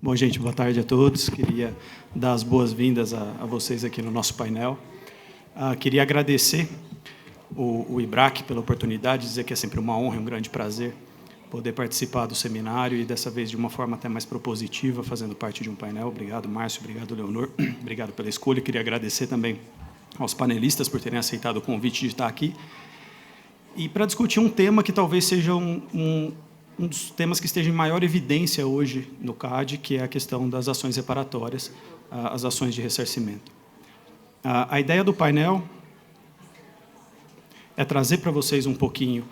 Bom, gente, boa tarde a todos. Queria dar as boas-vindas a vocês aqui no nosso painel. Queria agradecer o IBRAC pela oportunidade, dizer que é sempre uma honra e um grande prazer poder participar do seminário e, dessa vez, de uma forma até mais propositiva, fazendo parte de um painel. Obrigado, Márcio. Obrigado, Leonor. Obrigado pela escolha. Queria agradecer também aos panelistas por terem aceitado o convite de estar aqui. E para discutir um tema que talvez seja um dos temas que esteja em maior evidência hoje no CAD, que é a questão das ações reparatórias, as ações de ressarcimento. A ideia do painel é trazer para vocês um pouquinho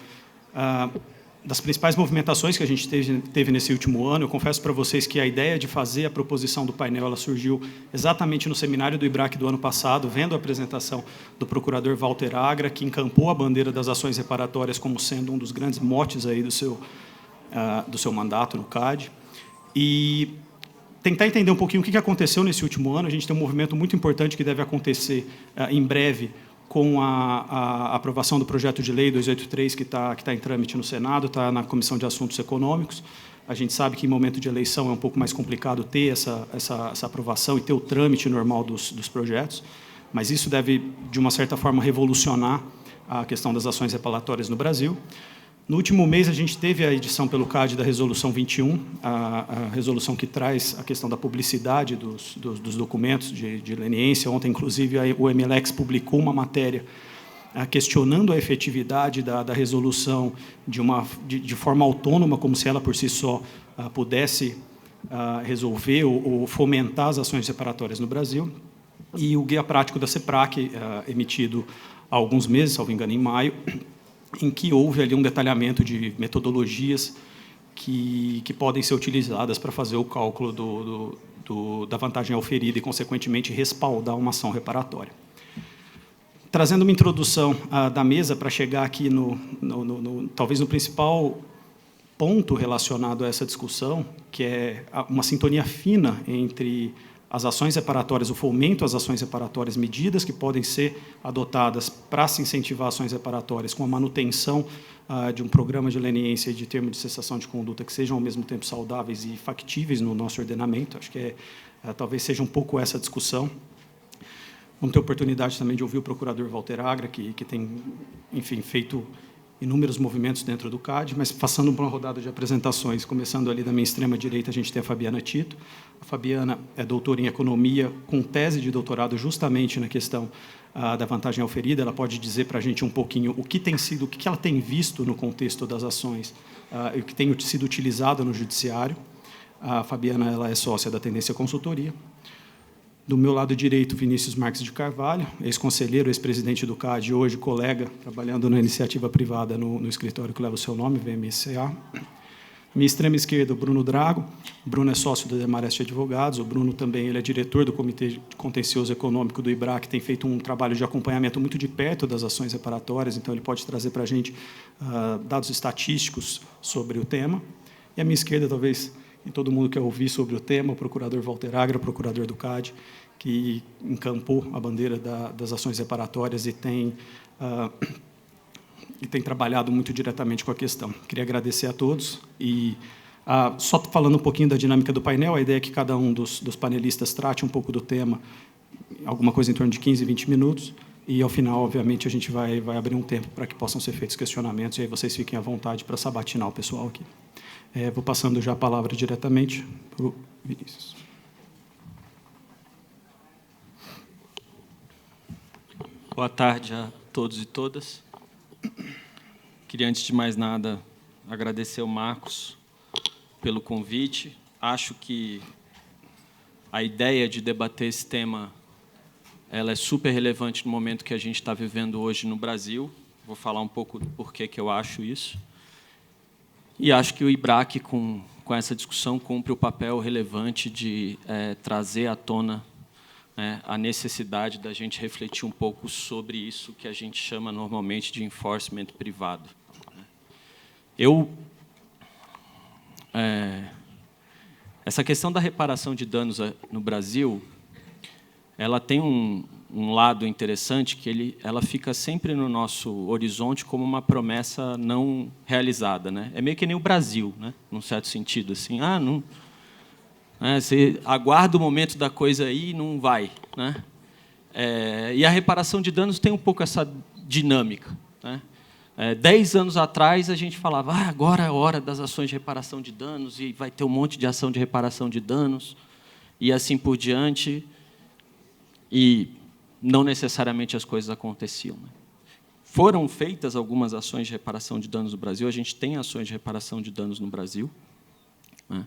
das principais movimentações que a gente teve nesse último ano. Eu confesso para vocês que a ideia de fazer a proposição do painel ela surgiu exatamente no seminário do IBRAC do ano passado, vendo a apresentação do procurador Walter Agra, que encampou a bandeira das ações reparatórias como sendo um dos grandes motes aí do seu mandato no CAD. E tentar entender um pouquinho o que aconteceu nesse último ano. A gente tem um movimento muito importante que deve acontecer em breve, com a aprovação do projeto de lei 283, que está em trâmite no Senado, está na Comissão de Assuntos Econômicos. A gente sabe que, em momento de eleição, é um pouco mais complicado ter essa aprovação e ter o trâmite normal dos projetos, mas isso deve, de uma certa forma, revolucionar a questão das ações reparatórias no Brasil. No último mês, a gente teve a edição pelo CAD da Resolução 21, a resolução que traz a questão da publicidade dos documentos de leniência. Ontem, inclusive, o MLEX publicou uma matéria questionando a efetividade da resolução de forma autônoma, como se ela, por si só, pudesse resolver ou fomentar as ações reparatórias no Brasil. E o Guia Prático da CEPRAC, emitido há alguns meses, salvo engano, em maio, em que houve ali um detalhamento de metodologias que podem ser utilizadas para fazer o cálculo da vantagem auferida e, consequentemente, respaldar uma ação reparatória. Trazendo uma introdução da mesa para chegar aqui talvez no principal ponto relacionado a essa discussão, que é uma sintonia fina entre as ações reparatórias, o fomento às ações reparatórias, medidas que podem ser adotadas para se incentivar ações reparatórias, com a manutenção de um programa de leniência e de termo de cessação de conduta que sejam, ao mesmo tempo, saudáveis e factíveis no nosso ordenamento. Acho que talvez seja um pouco essa discussão. Vamos ter oportunidade também de ouvir o procurador Walter Agra, que tem, enfim, feito inúmeros movimentos dentro do CAD, mas passando por uma rodada de apresentações, começando ali da minha extrema-direita, a gente tem a Fabiana Tito. A Fabiana é doutora em Economia, com tese de doutorado justamente na questão da vantagem auferida. Ela pode dizer para a gente um pouquinho o que ela tem visto no contexto das ações e o que tem sido utilizado no judiciário. A Fabiana ela é sócia da Tendência Consultoria. Do meu lado direito, Vinícius Marques de Carvalho, ex-conselheiro, ex-presidente do CAD, hoje colega, trabalhando na iniciativa privada no escritório que leva o seu nome, VMCA. Minha extrema esquerda, o Bruno Drago. O Bruno é sócio do Demarest Advogados. O Bruno também ele é diretor do Comitê de Contencioso Econômico do IBRAC, tem feito um trabalho de acompanhamento muito de perto das ações reparatórias, então ele pode trazer para a gente dados estatísticos sobre o tema. E à minha esquerda, talvez, e todo mundo quer ouvir sobre o tema, o procurador Walter Agra, procurador do CAD, que encampou a bandeira das ações reparatórias e tem trabalhado muito diretamente com a questão. Queria agradecer a todos e, só falando um pouquinho da dinâmica do painel, a ideia é que cada um dos panelistas trate um pouco do tema, alguma coisa em torno de 15, 20 minutos, e, ao final, obviamente, a gente vai abrir um tempo para que possam ser feitos questionamentos, e aí vocês fiquem à vontade para sabatinar o pessoal aqui. Vou passando já a palavra diretamente para o Vinícius. Boa tarde a todos e todas. Queria, antes de mais nada, agradecer ao Marcos pelo convite. Acho que a ideia de debater esse tema ela é super relevante no momento que a gente está vivendo hoje no Brasil. Vou falar um pouco do porquê que eu acho isso. E acho que o IBRAC, com essa discussão, cumpre o papel relevante de trazer à tona a necessidade da gente refletir um pouco sobre isso que a gente chama normalmente de enforcement privado. Essa questão da reparação de danos no Brasil, ela tem um lado interessante que ela fica sempre no nosso horizonte como uma promessa não realizada, né? É meio que nem o Brasil, né? Num certo sentido, assim, né? Você aguarda o momento da coisa aí e não vai, né? E a reparação de danos tem um pouco essa dinâmica, né? 10 anos atrás, a gente falava, agora é a hora das ações de reparação de danos, e vai ter um monte de ação de reparação de danos, e assim por diante, e não necessariamente as coisas aconteciam, né? Foram feitas algumas ações de reparação de danos no Brasil, a gente tem ações de reparação de danos no Brasil, né?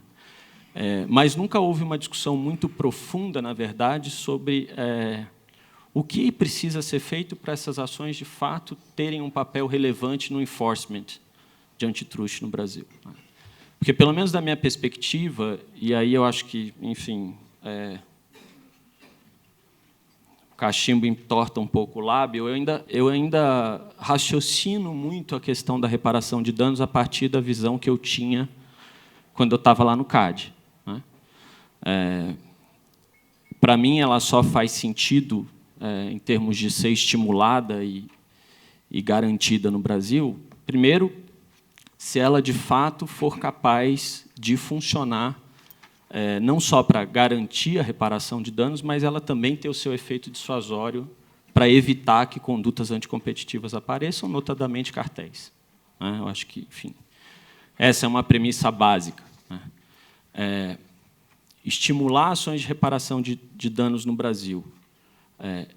Mas nunca houve uma discussão muito profunda, na verdade, sobre o que precisa ser feito para essas ações, de fato, terem um papel relevante no enforcement de antitruste no Brasil. Porque, pelo menos da minha perspectiva, e aí eu acho que, enfim, o cachimbo entorta um pouco o lábio, eu ainda raciocino muito a questão da reparação de danos a partir da visão que eu tinha quando eu estava lá no CAD, né? Para mim, ela só faz sentido em termos de ser estimulada e garantida no Brasil, primeiro, se ela, de fato, for capaz de funcionar não só para garantir a reparação de danos, mas ela também ter o seu efeito dissuasório para evitar que condutas anticompetitivas apareçam, notadamente cartéis, né? Eu acho que, enfim, essa é uma premissa básica, né? Estimular ações de reparação de danos no Brasil,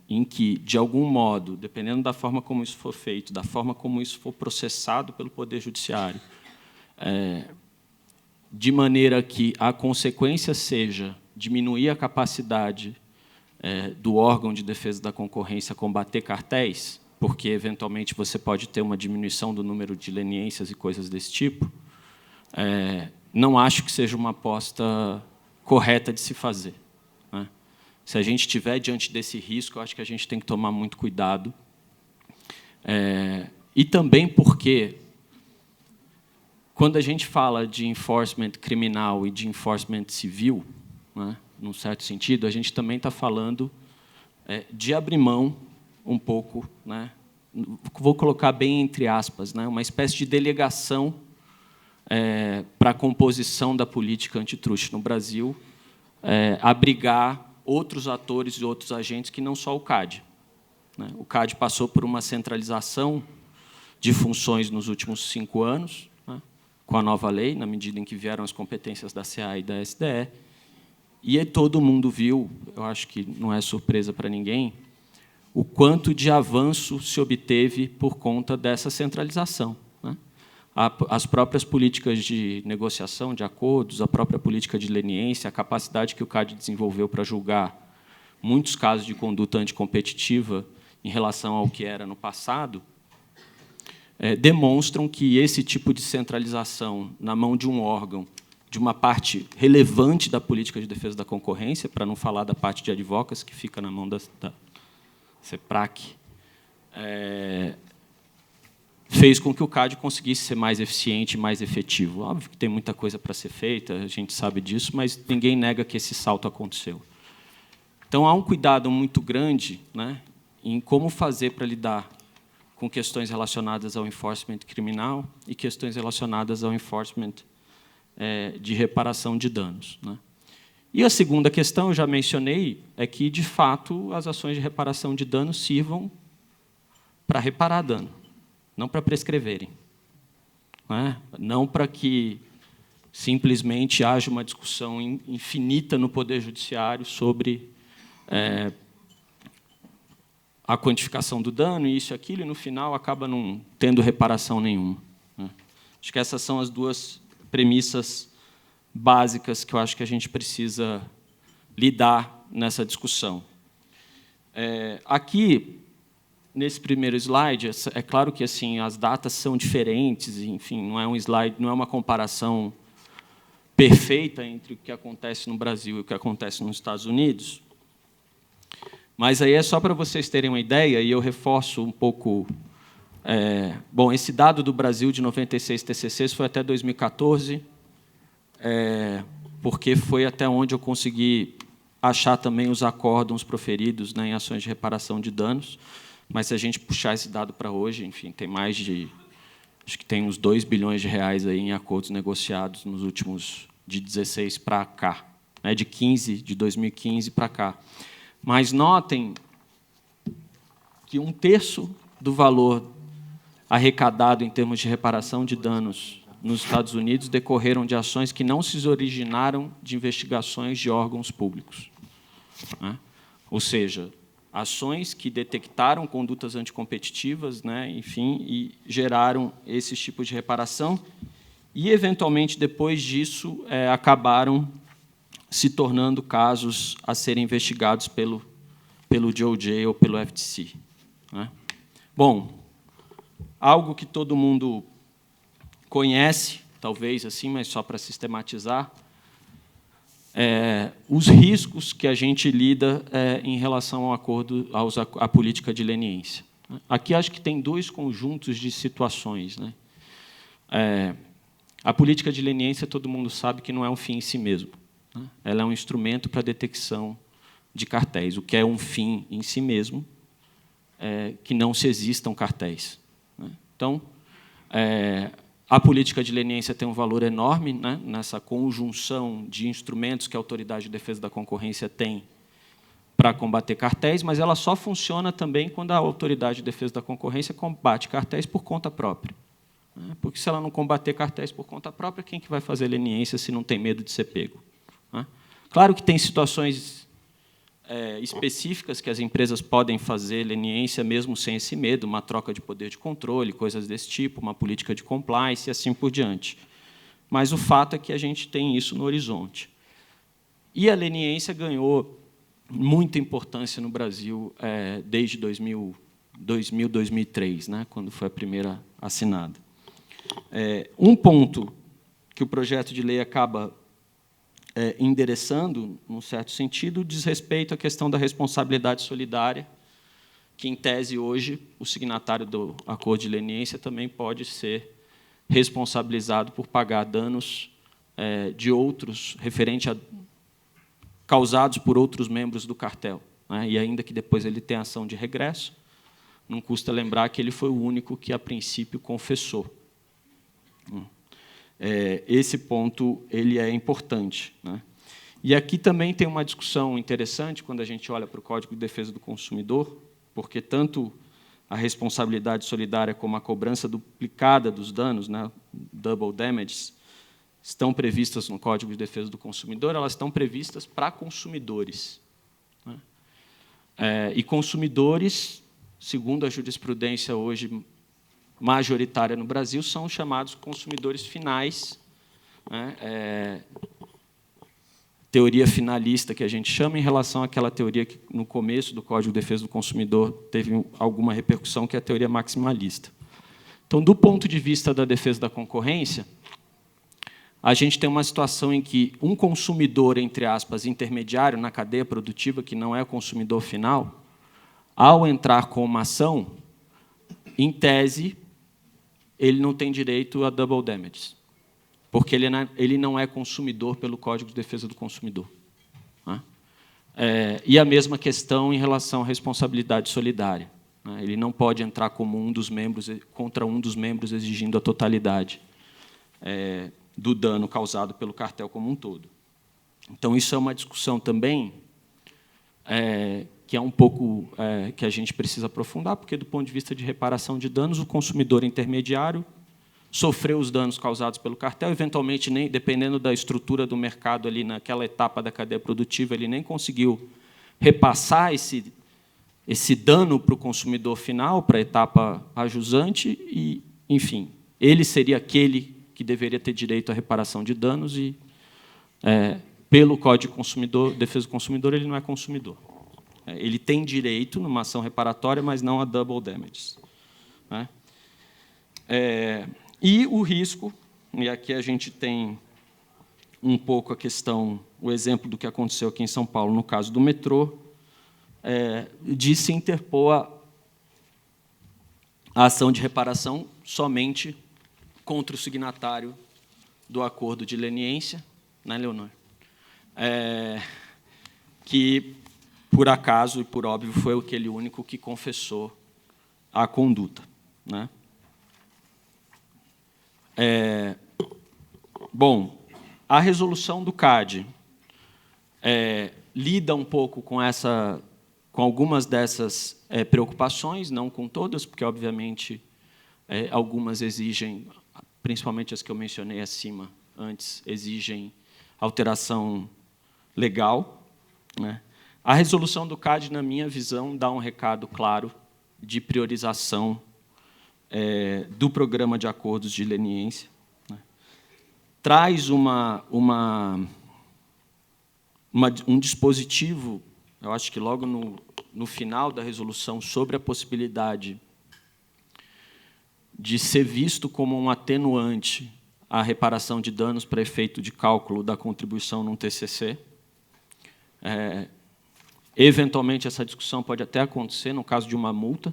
em que, de algum modo, dependendo da forma como isso for feito, da forma como isso for processado pelo Poder Judiciário, de maneira que a consequência seja diminuir a capacidade do órgão de defesa da concorrência combater cartéis, porque, eventualmente, você pode ter uma diminuição do número de leniências e coisas desse tipo, não acho que seja uma aposta correta de se fazer, né? Se a gente estiver diante desse risco, eu acho que a gente tem que tomar muito cuidado. E também porque, quando a gente fala de enforcement criminal e de enforcement civil, né, num certo sentido, a gente também está falando de abrir mão um pouco, né, vou colocar bem entre aspas, né, uma espécie de delegação para a composição da política antitruste no Brasil, abrigar outros atores e outros agentes que não só o CAD, né? O CAD passou por uma centralização de funções nos últimos 5 anos, né, com a nova lei, na medida em que vieram as competências da CA e da SDE, e todo mundo viu, eu acho que não é surpresa para ninguém, o quanto de avanço se obteve por conta dessa centralização, né? As próprias políticas de negociação de acordos, a própria política de leniência, a capacidade que o CAD desenvolveu para julgar muitos casos de conduta anticompetitiva em relação ao que era no passado, demonstram que esse tipo de centralização na mão de um órgão, de uma parte relevante da política de defesa da concorrência, para não falar da parte de advocacy, que fica na mão da CEPRAC, fez com que o CAD conseguisse ser mais eficiente e mais efetivo. Óbvio que tem muita coisa para ser feita, a gente sabe disso, mas ninguém nega que esse salto aconteceu. Então, há um cuidado muito grande, né, em como fazer para lidar com questões relacionadas ao enforcement criminal e questões relacionadas ao enforcement de reparação de danos, né? E a segunda questão, eu já mencionei, é que, de fato, as ações de reparação de danos sirvam para reparar dano, não para prescreverem, né? Não para que simplesmente haja uma discussão infinita no Poder Judiciário sobre a quantificação do dano, isso e aquilo, e, no final, acaba não tendo reparação nenhuma, né? Acho que essas são as duas premissas básicas que eu acho que a gente precisa lidar nessa discussão. Aqui, nesse primeiro slide, é claro que assim as datas são diferentes, enfim, não é um slide, não é uma comparação perfeita entre o que acontece no Brasil e o que acontece nos Estados Unidos, mas aí é só para vocês terem uma ideia, e eu reforço um pouco. Bom, esse dado do Brasil de 96 TCCs foi até 2014, porque foi até onde eu consegui achar também os acórdãos proferidos, né, em ações de reparação de danos. Mas, se a gente puxar esse dado para hoje, enfim, tem mais de... Acho que tem uns 2 bilhões de reais aí em acordos negociados nos últimos... de 16 para cá, né, de 2015 para cá. Mas notem que 1/3 do valor arrecadado em termos de reparação de danos nos Estados Unidos decorreram de ações que não se originaram de investigações de órgãos públicos, né? Ou seja, ações que detectaram condutas anticompetitivas, né, enfim, e geraram esses tipos de reparação e, eventualmente, depois disso, acabaram se tornando casos a serem investigados pelo DOJ ou pelo FTC, né? Bom, algo que todo mundo conhece, talvez, assim, mas só para sistematizar, os riscos que a gente lida em relação ao acordo, à política de leniência. Aqui acho que tem 2 conjuntos de situações, né? A política de leniência, todo mundo sabe que não é um fim em si mesmo, né? Ela é um instrumento para a detecção de cartéis, o que é um fim em si mesmo, que não se existam cartéis, né? Então, a política de leniência tem um valor enorme, né, nessa conjunção de instrumentos que a Autoridade de Defesa da Concorrência tem para combater cartéis, mas ela só funciona também quando a Autoridade de Defesa da Concorrência combate cartéis por conta própria, né? Porque, se ela não combater cartéis por conta própria, quem que vai fazer leniência se não tem medo de ser pego, né? Claro que tem situações específicas que as empresas podem fazer leniência mesmo sem esse medo, uma troca de poder de controle, coisas desse tipo, uma política de compliance e assim por diante. Mas o fato é que a gente tem isso no horizonte. E a leniência ganhou muita importância no Brasil desde 2003, né, quando foi a primeira assinada. Um ponto que o projeto de lei acaba endereçando, num certo sentido, diz respeito à questão da responsabilidade solidária, que, em tese, hoje, o signatário do acordo de leniência também pode ser responsabilizado por pagar danos de outros, causados por outros membros do cartel, né? E, ainda que depois ele tenha ação de regresso, não custa lembrar que ele foi o único que, a princípio, confessou. Esse ponto ele é importante, né? E aqui também tem uma discussão interessante quando a gente olha para o Código de Defesa do Consumidor, porque tanto a responsabilidade solidária como a cobrança duplicada dos danos, né, double damages, estão previstas no Código de Defesa do Consumidor, elas estão previstas para consumidores, né? E consumidores, segundo a jurisprudência hoje majoritária no Brasil, são os chamados consumidores finais, né? Teoria finalista, que a gente chama, em relação àquela teoria que, no começo do Código de Defesa do Consumidor, teve alguma repercussão, que é a teoria maximalista. Então, do ponto de vista da defesa da concorrência, a gente tem uma situação em que um consumidor, entre aspas, intermediário na cadeia produtiva, que não é o consumidor final, ao entrar com uma ação, em tese, ele não tem direito a double damages, porque ele não é consumidor pelo Código de Defesa do Consumidor, né? E a mesma questão em relação à responsabilidade solidária, né? Ele não pode entrar como contra um dos membros exigindo a totalidade do dano causado pelo cartel como um todo. Então, isso é uma discussão também que é um pouco que a gente precisa aprofundar, porque, do ponto de vista de reparação de danos, o consumidor intermediário sofreu os danos causados pelo cartel, eventualmente, dependendo da estrutura do mercado ali naquela etapa da cadeia produtiva, ele nem conseguiu repassar esse dano para o consumidor final, para a etapa ajusante, e, enfim, ele seria aquele que deveria ter direito à reparação de danos e, pelo Código de Defesa do Consumidor, ele não é consumidor. Ele tem direito numa ação reparatória, mas não a double damages, né? E o risco, e aqui a gente tem um pouco o exemplo do que aconteceu aqui em São Paulo, no caso do metrô, de se interpor a ação de reparação somente contra o signatário do acordo de leniência, né, Leonor? Que, por acaso e por óbvio, foi aquele único que confessou a conduta, né? Bom, a resolução do CAD lida um pouco com algumas dessas preocupações, não com todas, porque, obviamente, algumas exigem, principalmente as que eu mencionei acima antes, exigem alteração legal, né? A resolução do CAD, na minha visão, dá um recado claro de priorização do programa de acordos de leniência, né? Traz um dispositivo, eu acho que logo no final da resolução, sobre a possibilidade de ser visto como um atenuante à reparação de danos para efeito de cálculo da contribuição num TCC. Eventualmente, essa discussão pode até acontecer no caso de uma multa,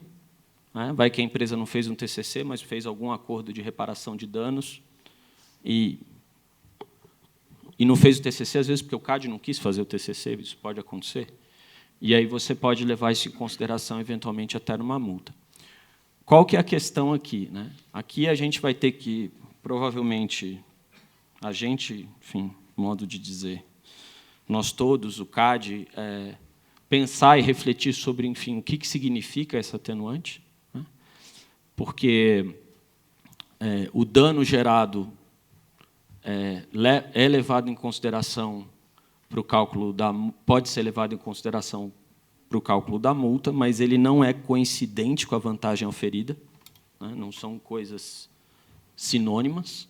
né? Vai que a empresa não fez um TCC, mas fez algum acordo de reparação de danos e não fez o TCC, às vezes porque o CAD não quis fazer o TCC, isso pode acontecer. E aí você pode levar isso em consideração, eventualmente, até numa multa. Qual que é a questão aqui, né? Aqui a gente vai ter que, provavelmente, enfim, modo de dizer, nós todos, o CAD, pensar e refletir sobre, enfim, o que significa essa atenuante, né? Porque o dano gerado é levado em consideração para o cálculo pode ser levado em consideração para o cálculo da multa, mas ele não é coincidente com a vantagem oferida, né? Não são coisas sinônimas,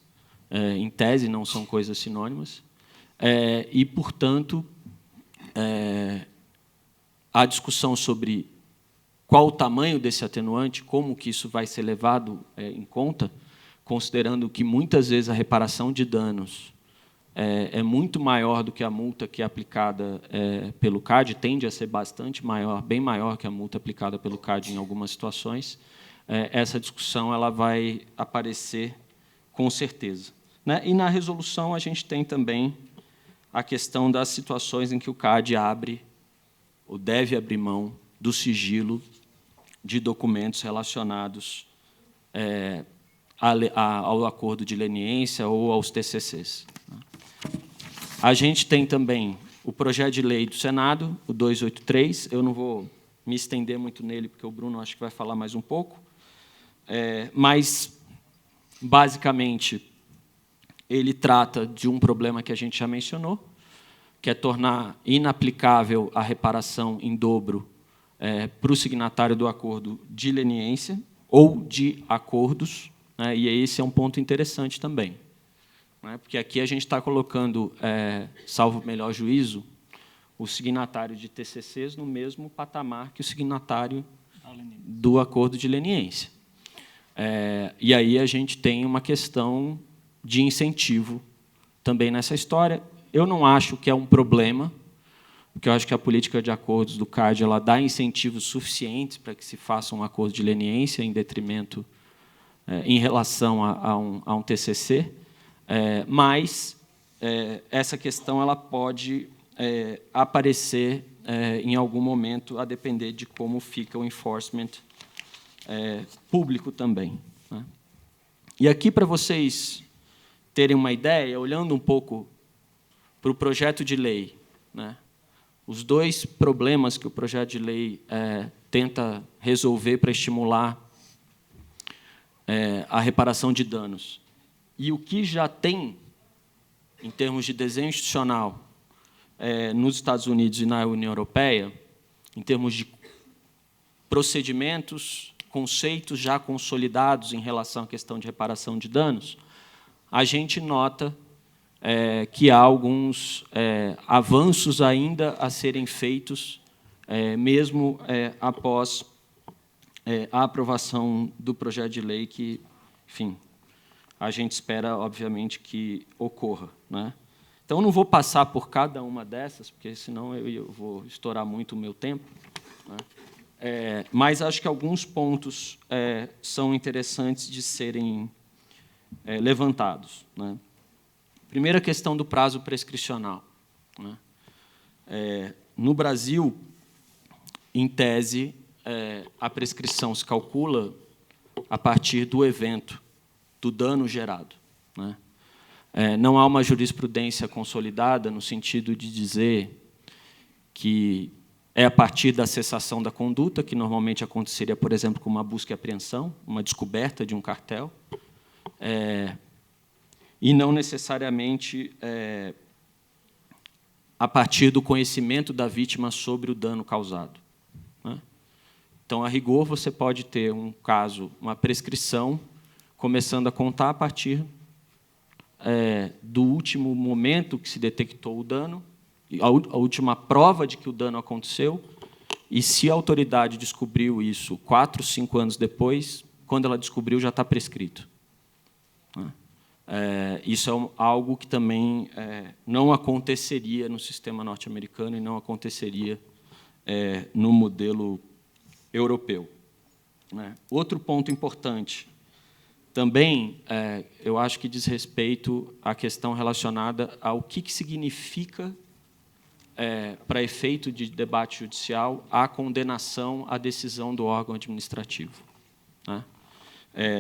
em tese não são coisas sinônimas, e, portanto, a discussão sobre qual o tamanho desse atenuante, como que isso vai ser levado em conta, considerando que, muitas vezes, a reparação de danos é muito maior do que a multa que é aplicada pelo CAD, tende a ser bastante maior, bem maior que a multa aplicada pelo CAD em algumas situações, essa discussão ela vai aparecer com certeza, né? E, na resolução, a gente tem também a questão das situações em que o CAD abre ou deve abrir mão do sigilo de documentos relacionados ao acordo de leniência ou aos TCCs. A gente tem também o projeto de lei do Senado, o 283. Eu não vou me estender muito nele, porque o Bruno acho que vai falar mais um pouco. Mas, basicamente, ele trata de um problema que a gente já mencionou, que é tornar inaplicável a reparação em dobro para o signatário do acordo de leniência ou de acordos, né? E esse é um ponto interessante também, né? Porque aqui a gente está colocando, salvo melhor juízo, o signatário de TCCs no mesmo patamar que o signatário do acordo de leniência. E aí a gente tem uma questão de incentivo também nessa história. Eu não acho que é um problema, porque eu acho que a política de acordos do CAD ela dá incentivos suficientes para que se faça um acordo de leniência em detrimento, em relação a um TCC, mas essa questão ela pode aparecer em algum momento, a depender de como fica o enforcement público também, né? E aqui, para vocês terem uma ideia, olhando um pouco para o projeto de lei, né? Os dois problemas que o projeto de lei tenta resolver para estimular a reparação de danos, e o que já tem, em termos de desenho institucional, nos Estados Unidos e na União Europeia, em termos de procedimentos, conceitos já consolidados em relação à questão de reparação de danos, a gente nota que há alguns avanços ainda a serem feitos, mesmo após a aprovação do projeto de lei que, enfim, a gente espera, obviamente, que ocorra, né? Então, eu não vou passar por cada uma dessas, porque, senão, eu vou estourar muito o meu tempo, né? Mas acho que alguns pontos são interessantes de serem levantados, né? Primeira questão do prazo prescricional, né? No Brasil, em tese, a prescrição se calcula a partir do evento, do dano gerado, né? Não há uma jurisprudência consolidada no sentido de dizer que é a partir da cessação da conduta, que normalmente aconteceria, por exemplo, com uma busca e apreensão, uma descoberta de um cartel, e não necessariamente a partir do conhecimento da vítima sobre o dano causado, né? Então, a rigor, você pode ter um caso, uma prescrição, começando a contar a partir do último momento que se detectou o dano, a última prova de que o dano aconteceu, e se a autoridade descobriu isso 4, 5 anos depois, quando ela descobriu, já está prescrito, né? Isso é algo que também não aconteceria no sistema norte-americano e não aconteceria no modelo europeu, né? Outro ponto importante também, eu acho que diz respeito à questão relacionada ao que significa, para efeito de debate judicial, a condenação à decisão do órgão administrativo, né?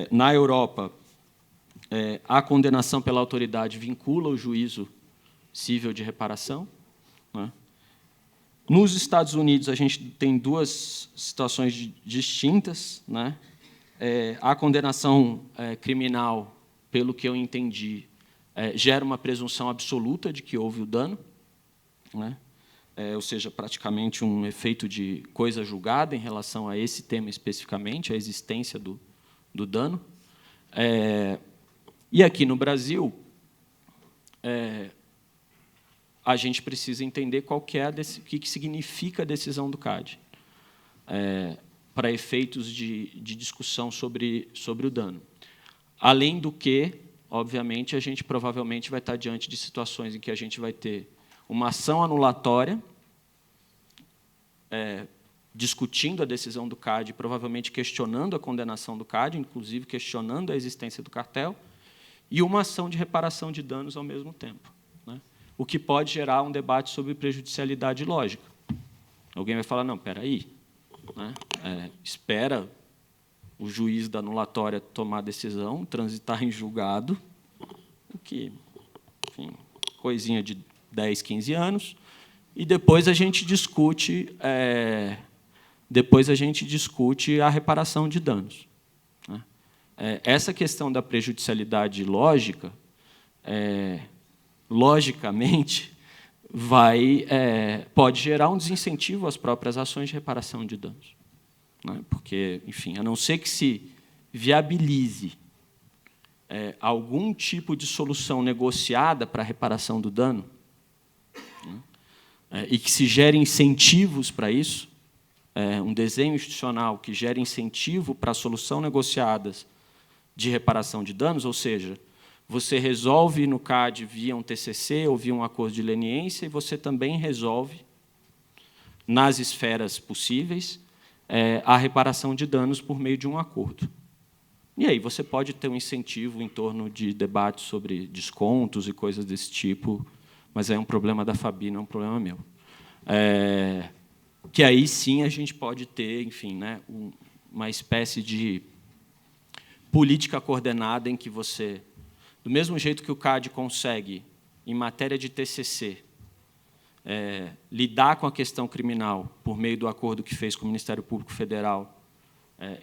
Na Europa, a condenação pela autoridade vincula o juízo cível de reparação, né? Nos Estados Unidos, a gente tem duas situações distintas, né? A condenação criminal, pelo que eu entendi, gera uma presunção absoluta de que houve o dano, né? Ou seja, praticamente um efeito de coisa julgada em relação a esse tema especificamente, a existência do dano. E aqui no Brasil, a gente precisa entender o que significa a decisão do CAD, para efeitos de discussão sobre o dano. Além do que, obviamente, a gente provavelmente vai estar diante de situações em que a gente vai ter uma ação anulatória, discutindo a decisão do CAD, provavelmente questionando a condenação do CAD, inclusive questionando a existência do cartel, e uma ação de reparação de danos ao mesmo tempo, né? O que pode gerar um debate sobre prejudicialidade lógica. Alguém vai falar, não, espera aí, né? Espera o juiz da anulatória tomar a decisão, transitar em julgado, o que, enfim, coisinha de 10, 15 anos, e depois a gente discute a reparação de danos, né? Essa questão da prejudicialidade lógica, logicamente, pode gerar um desincentivo às próprias ações de reparação de danos, né? Porque, enfim, a não ser que se viabilize algum tipo de solução negociada para a reparação do dano, né? E que se gere incentivos para isso, um desenho institucional que gere incentivo para a solução negociadas de reparação de danos, ou seja, você resolve no CAD via um TCC ou via um acordo de leniência, e você também resolve, nas esferas possíveis, a reparação de danos por meio de um acordo. E aí você pode ter um incentivo em torno de debates sobre descontos e coisas desse tipo, mas é um problema da Fabi, não é um problema meu. Que aí sim a gente pode ter, enfim, né, uma espécie de política coordenada em que você, do mesmo jeito que o CAD consegue, em matéria de TCC, lidar com a questão criminal por meio do acordo que fez com o Ministério Público Federal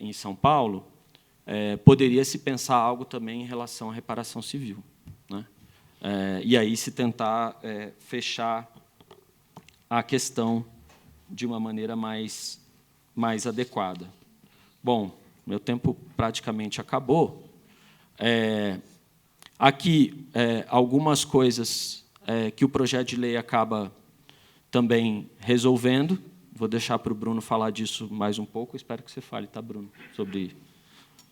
em São Paulo, poderia se pensar algo também em relação à reparação civil, né? E aí se tentar fechar a questão de uma maneira mais adequada. Bom, meu tempo praticamente acabou. Aqui, algumas coisas que o projeto de lei acaba também resolvendo. Vou deixar para o Bruno falar disso mais um pouco. Espero que você fale, tá, Bruno? Sobre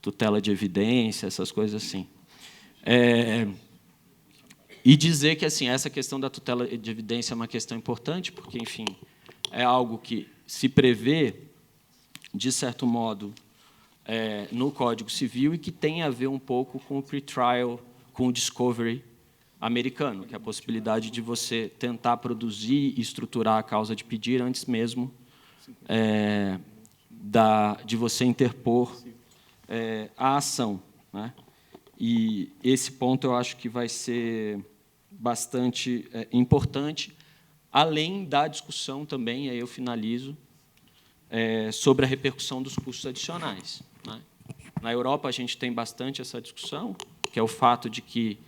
tutela de evidência, essas coisas assim. E dizer que assim, essa questão da tutela de evidência é uma questão importante, porque, enfim, é algo que se prevê, de certo modo, no Código Civil, e que tem a ver um pouco com o pre-trial, com o discovery americano, que é a possibilidade de você tentar produzir e estruturar a causa de pedir antes mesmo de você interpor a ação, né? E esse ponto eu acho que vai ser bastante importante, além da discussão também, aí eu finalizo, sobre a repercussão dos custos adicionais, né? Na Europa, a gente tem bastante essa discussão, que é o fato de que,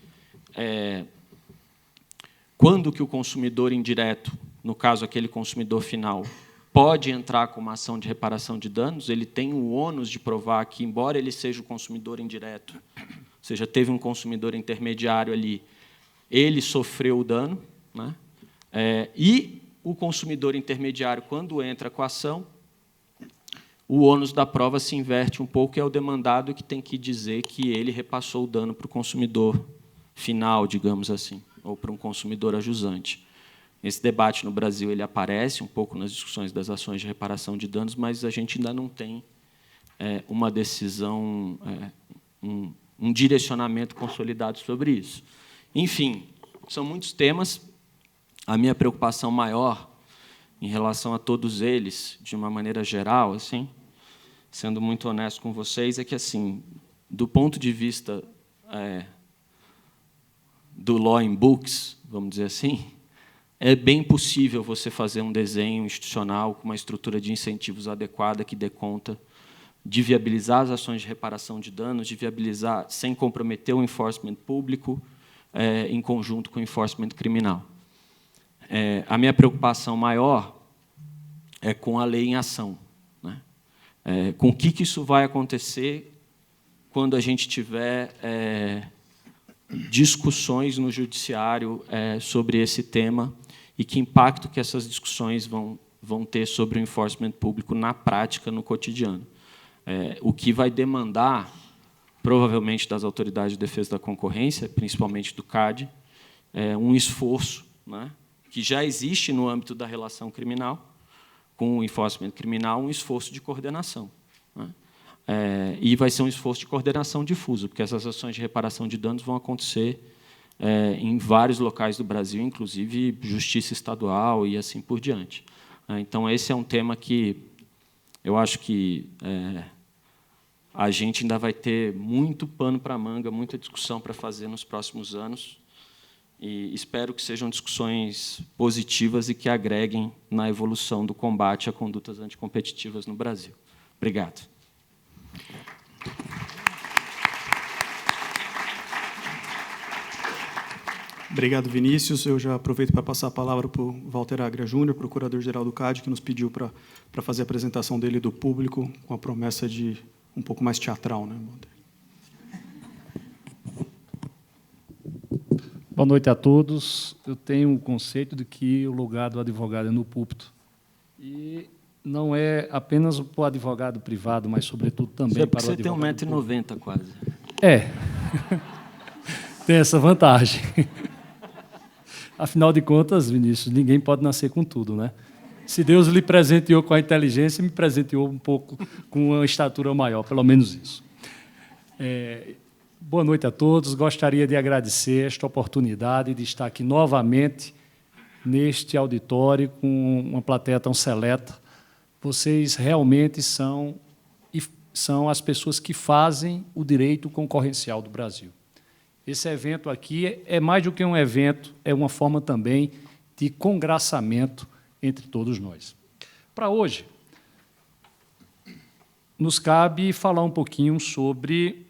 quando que o consumidor indireto, no caso, aquele consumidor final, pode entrar com uma ação de reparação de danos, ele tem o ônus de provar que, embora ele seja o consumidor indireto, ou seja, teve um consumidor intermediário ali, ele sofreu o dano, né? E o consumidor intermediário, quando entra com a ação, o ônus da prova se inverte um pouco, e é o demandado que tem que dizer que ele repassou o dano para o consumidor final, digamos assim, ou para um consumidor ajusante. Esse debate no Brasil ele aparece um pouco nas discussões das ações de reparação de danos, mas a gente ainda não tem uma decisão, um direcionamento consolidado sobre isso. Enfim, são muitos temas. A minha preocupação maior em relação a todos eles, de uma maneira geral, assim, sendo muito honesto com vocês, é que, assim, do ponto de vista do law in books, vamos dizer assim, é bem possível você fazer um desenho institucional com uma estrutura de incentivos adequada que dê conta de viabilizar as ações de reparação de danos, de viabilizar sem comprometer o enforcement público, em conjunto com o enforcement criminal. A minha preocupação maior é com a lei em ação, né? Com o que isso vai acontecer quando a gente tiver discussões no judiciário sobre esse tema e que impacto que essas discussões vão ter sobre o enforcement público na prática, no cotidiano. O que vai demandar, provavelmente, das autoridades de defesa da concorrência, principalmente do CAD, um esforço, né, que já existe no âmbito da relação criminal, com o enforcement criminal, um esforço de coordenação, né? E vai ser um esforço de coordenação difuso, porque essas ações de reparação de danos vão acontecer em vários locais do Brasil, inclusive justiça estadual e assim por diante. Então, esse é um tema que eu acho que a gente ainda vai ter muito pano para a manga, muita discussão para fazer nos próximos anos, e espero que sejam discussões positivas e que agreguem na evolução do combate a condutas anticompetitivas no Brasil. Obrigado. Obrigado, Vinícius. Eu já aproveito para passar a palavra para o Walter Agra Júnior, procurador-geral do CAD, que nos pediu para fazer a apresentação dele do público, com a promessa de um pouco mais teatral, né, Walter? Boa noite a todos. Eu tenho um conceito de que o lugar do advogado é no púlpito. E não é apenas para o advogado privado, mas, sobretudo, também para o advogado. Você tem 1,90 m quase. Tem essa vantagem. Afinal de contas, Vinícius, ninguém pode nascer com tudo, né? Se Deus lhe presenteou com a inteligência, me presenteou um pouco com uma estatura maior, pelo menos isso. Boa noite a todos. Gostaria de agradecer esta oportunidade de estar aqui novamente neste auditório com uma plateia tão seleta. Vocês realmente são as pessoas que fazem o direito concorrencial do Brasil. Esse evento aqui é mais do que um evento, é uma forma também de congraçamento entre todos nós. Para hoje, nos cabe falar um pouquinho sobre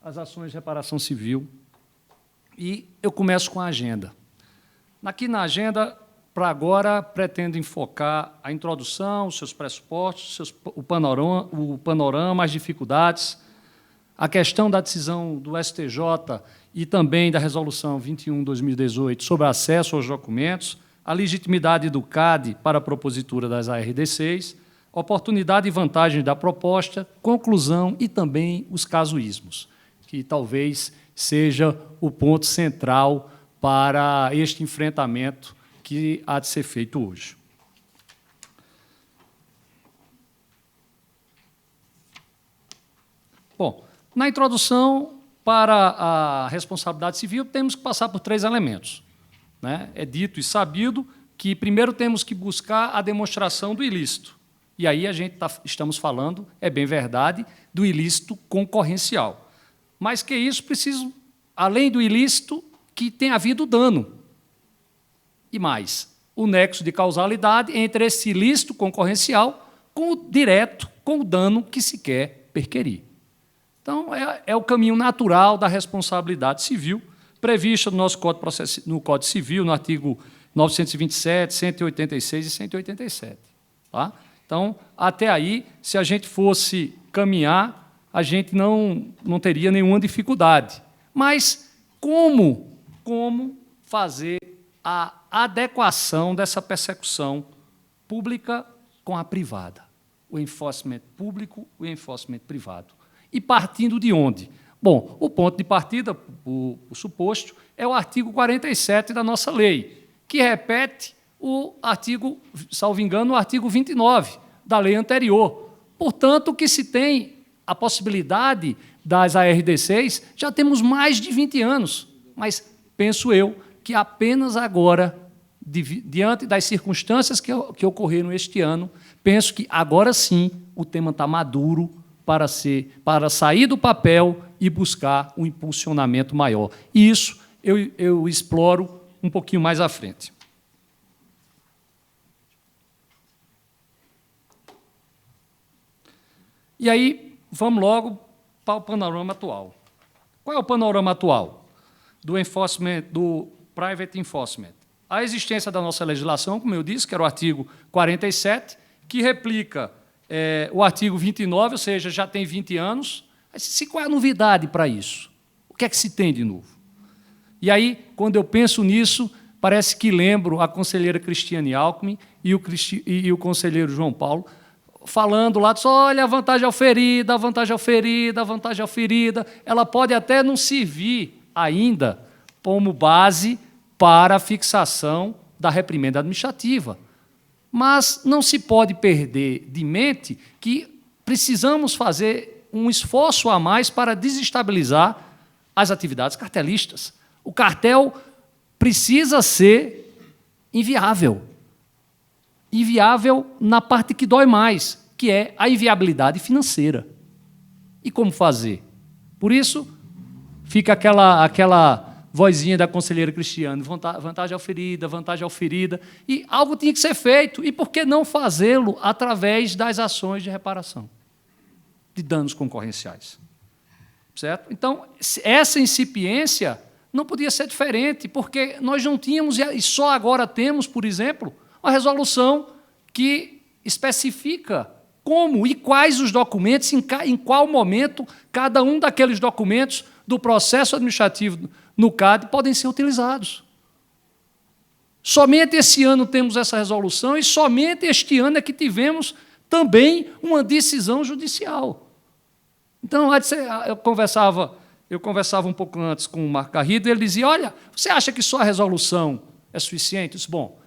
as ações de reparação civil, e eu começo com a agenda. Aqui na agenda, para agora, pretendo enfocar a introdução, os seus pressupostos, o panorama, as dificuldades, a questão da decisão do STJ e também da Resolução 21/2018 sobre acesso aos documentos, a legitimidade do CAD para a propositura das ARDCs, oportunidade e vantagem da proposta, conclusão e também os casuísmos, que talvez seja o ponto central para este enfrentamento que há de ser feito hoje. Bom, na introdução para a responsabilidade civil, temos que passar por 3 elementos, né? É dito e sabido que primeiro temos que buscar a demonstração do ilícito. E aí estamos falando, é bem verdade, do ilícito concorrencial. mais que isso, preciso, além do ilícito, que tenha havido dano. E mais, o nexo de causalidade entre esse ilícito concorrencial com o direto, com o dano que se quer perquirir. Então, é o caminho natural da responsabilidade civil, prevista no nosso no Código Civil, no artigo 927, 186 e 187. Tá? Então, até aí, se a gente fosse caminhar, a gente não teria nenhuma dificuldade. Mas como fazer a adequação dessa persecução pública com a privada? O enforcement público, o enforcement privado. E partindo de onde? Bom, o ponto de partida, o suposto, é o artigo 47 da nossa lei, que repete o artigo, salvo engano, o artigo 29 da lei anterior. Portanto, o que se tem a possibilidade das ARDCs, já temos mais de 20 anos, mas penso eu que apenas agora, diante das circunstâncias que ocorreram este ano, penso que agora sim o tema está maduro para sair do papel e buscar um impulsionamento maior. E isso eu exploro um pouquinho mais à frente. E aí, vamos logo para o panorama atual. Qual é o panorama atual do enforcement, do private enforcement? A existência da nossa legislação, como eu disse, que era o artigo 47, que replica o artigo 29, ou seja, já tem 20 anos. Mas qual é a novidade para isso? O que é que se tem de novo? E aí, quando eu penso nisso, parece que lembro a conselheira Cristiane Alckmin e o conselheiro João Paulo falando lá, olha, a vantagem auferida, a vantagem auferida, a vantagem auferida. Ela pode até não servir ainda como base para a fixação da reprimenda administrativa. Mas não se pode perder de mente que precisamos fazer um esforço a mais para desestabilizar as atividades cartelistas. O cartel precisa ser inviável. Inviável na parte que dói mais, que é a inviabilidade financeira. E como fazer? Por isso, fica aquela vozinha da conselheira Cristiane, vantagem auferida, e algo tinha que ser feito, e por que não fazê-lo através das ações de reparação de danos concorrenciais? Certo? Então, essa incipiência não podia ser diferente, porque nós não tínhamos, e só agora temos, por exemplo, uma resolução que especifica como e quais os documentos, em qual momento cada um daqueles documentos do processo administrativo no CAD podem ser utilizados. Somente esse ano temos essa resolução e somente este ano é que tivemos também uma decisão judicial. Então, eu conversava um pouco antes com o Marco Garrido, e ele dizia, olha, você acha que só a resolução é suficiente? Eu disse, bom,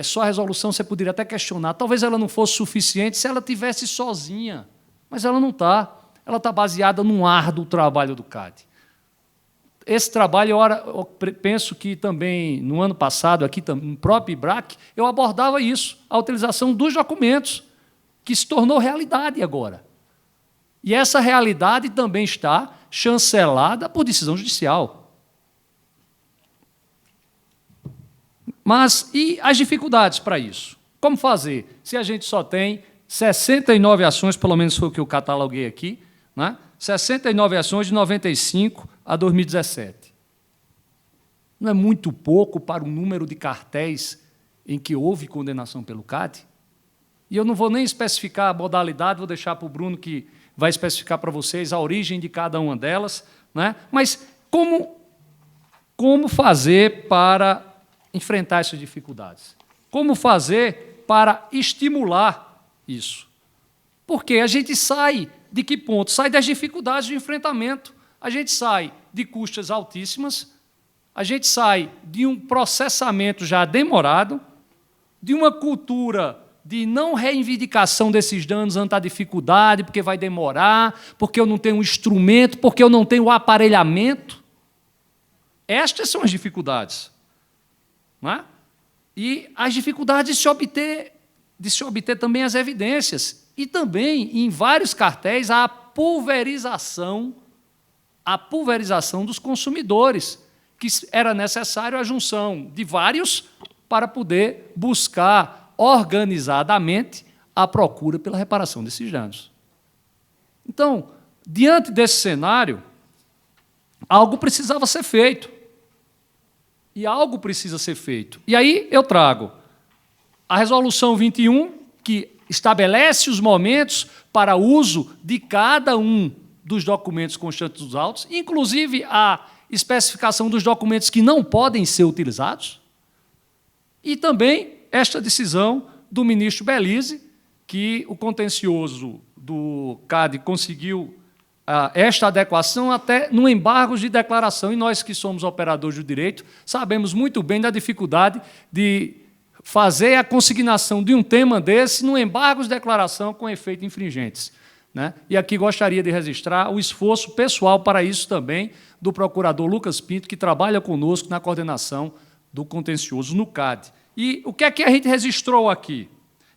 só a resolução você poderia até questionar, talvez ela não fosse suficiente se ela tivesse sozinha, mas ela não está. Ela está baseada num árduo trabalho do CAD. Esse trabalho, eu penso que também, no ano passado, aqui no próprio IBRAC, eu abordava isso, a utilização dos documentos, que se tornou realidade agora. E essa realidade também está chancelada por decisão judicial. Mas, e as dificuldades para isso? Como fazer? Se a gente só tem 69 ações, pelo menos foi o que eu cataloguei aqui, né? 69 ações de 95 a 2017. Não é muito pouco para o número de cartéis em que houve condenação pelo CAD? E eu não vou nem especificar a modalidade, vou deixar para o Bruno, que vai especificar para vocês a origem de cada uma delas, né? Mas como fazer para enfrentar essas dificuldades? Como fazer para estimular isso? Porque a gente sai de que ponto? Sai das dificuldades de enfrentamento. A gente sai de custas altíssimas, a gente sai de um processamento já demorado, de uma cultura de não reivindicação desses danos ante a dificuldade, porque vai demorar, porque eu não tenho um instrumento, porque eu não tenho o aparelhamento. Estas são as dificuldades. Não é? E as dificuldades de se obter também as evidências. E também, em vários cartéis, a pulverização a pulverização dos consumidores, que era necessário a junção de vários para poder buscar organizadamente a procura pela reparação desses danos. Então, diante desse cenário, algo precisava ser feito. E algo precisa ser feito. E aí eu trago a Resolução 21, que estabelece os momentos para uso de cada um dos documentos constantes dos autos, inclusive a especificação dos documentos que não podem ser utilizados, e também esta decisão do ministro Belize, que o contencioso do CAD conseguiu esta adequação até no embargo de declaração, e nós que somos operadores do direito sabemos muito bem da dificuldade de fazer a consignação de um tema desse no embargo de declaração com efeito infringentes, né? E aqui gostaria de registrar o esforço pessoal para isso também do procurador Lucas Pinto, que trabalha conosco na coordenação do contencioso no CAD. E o que é que a gente registrou aqui?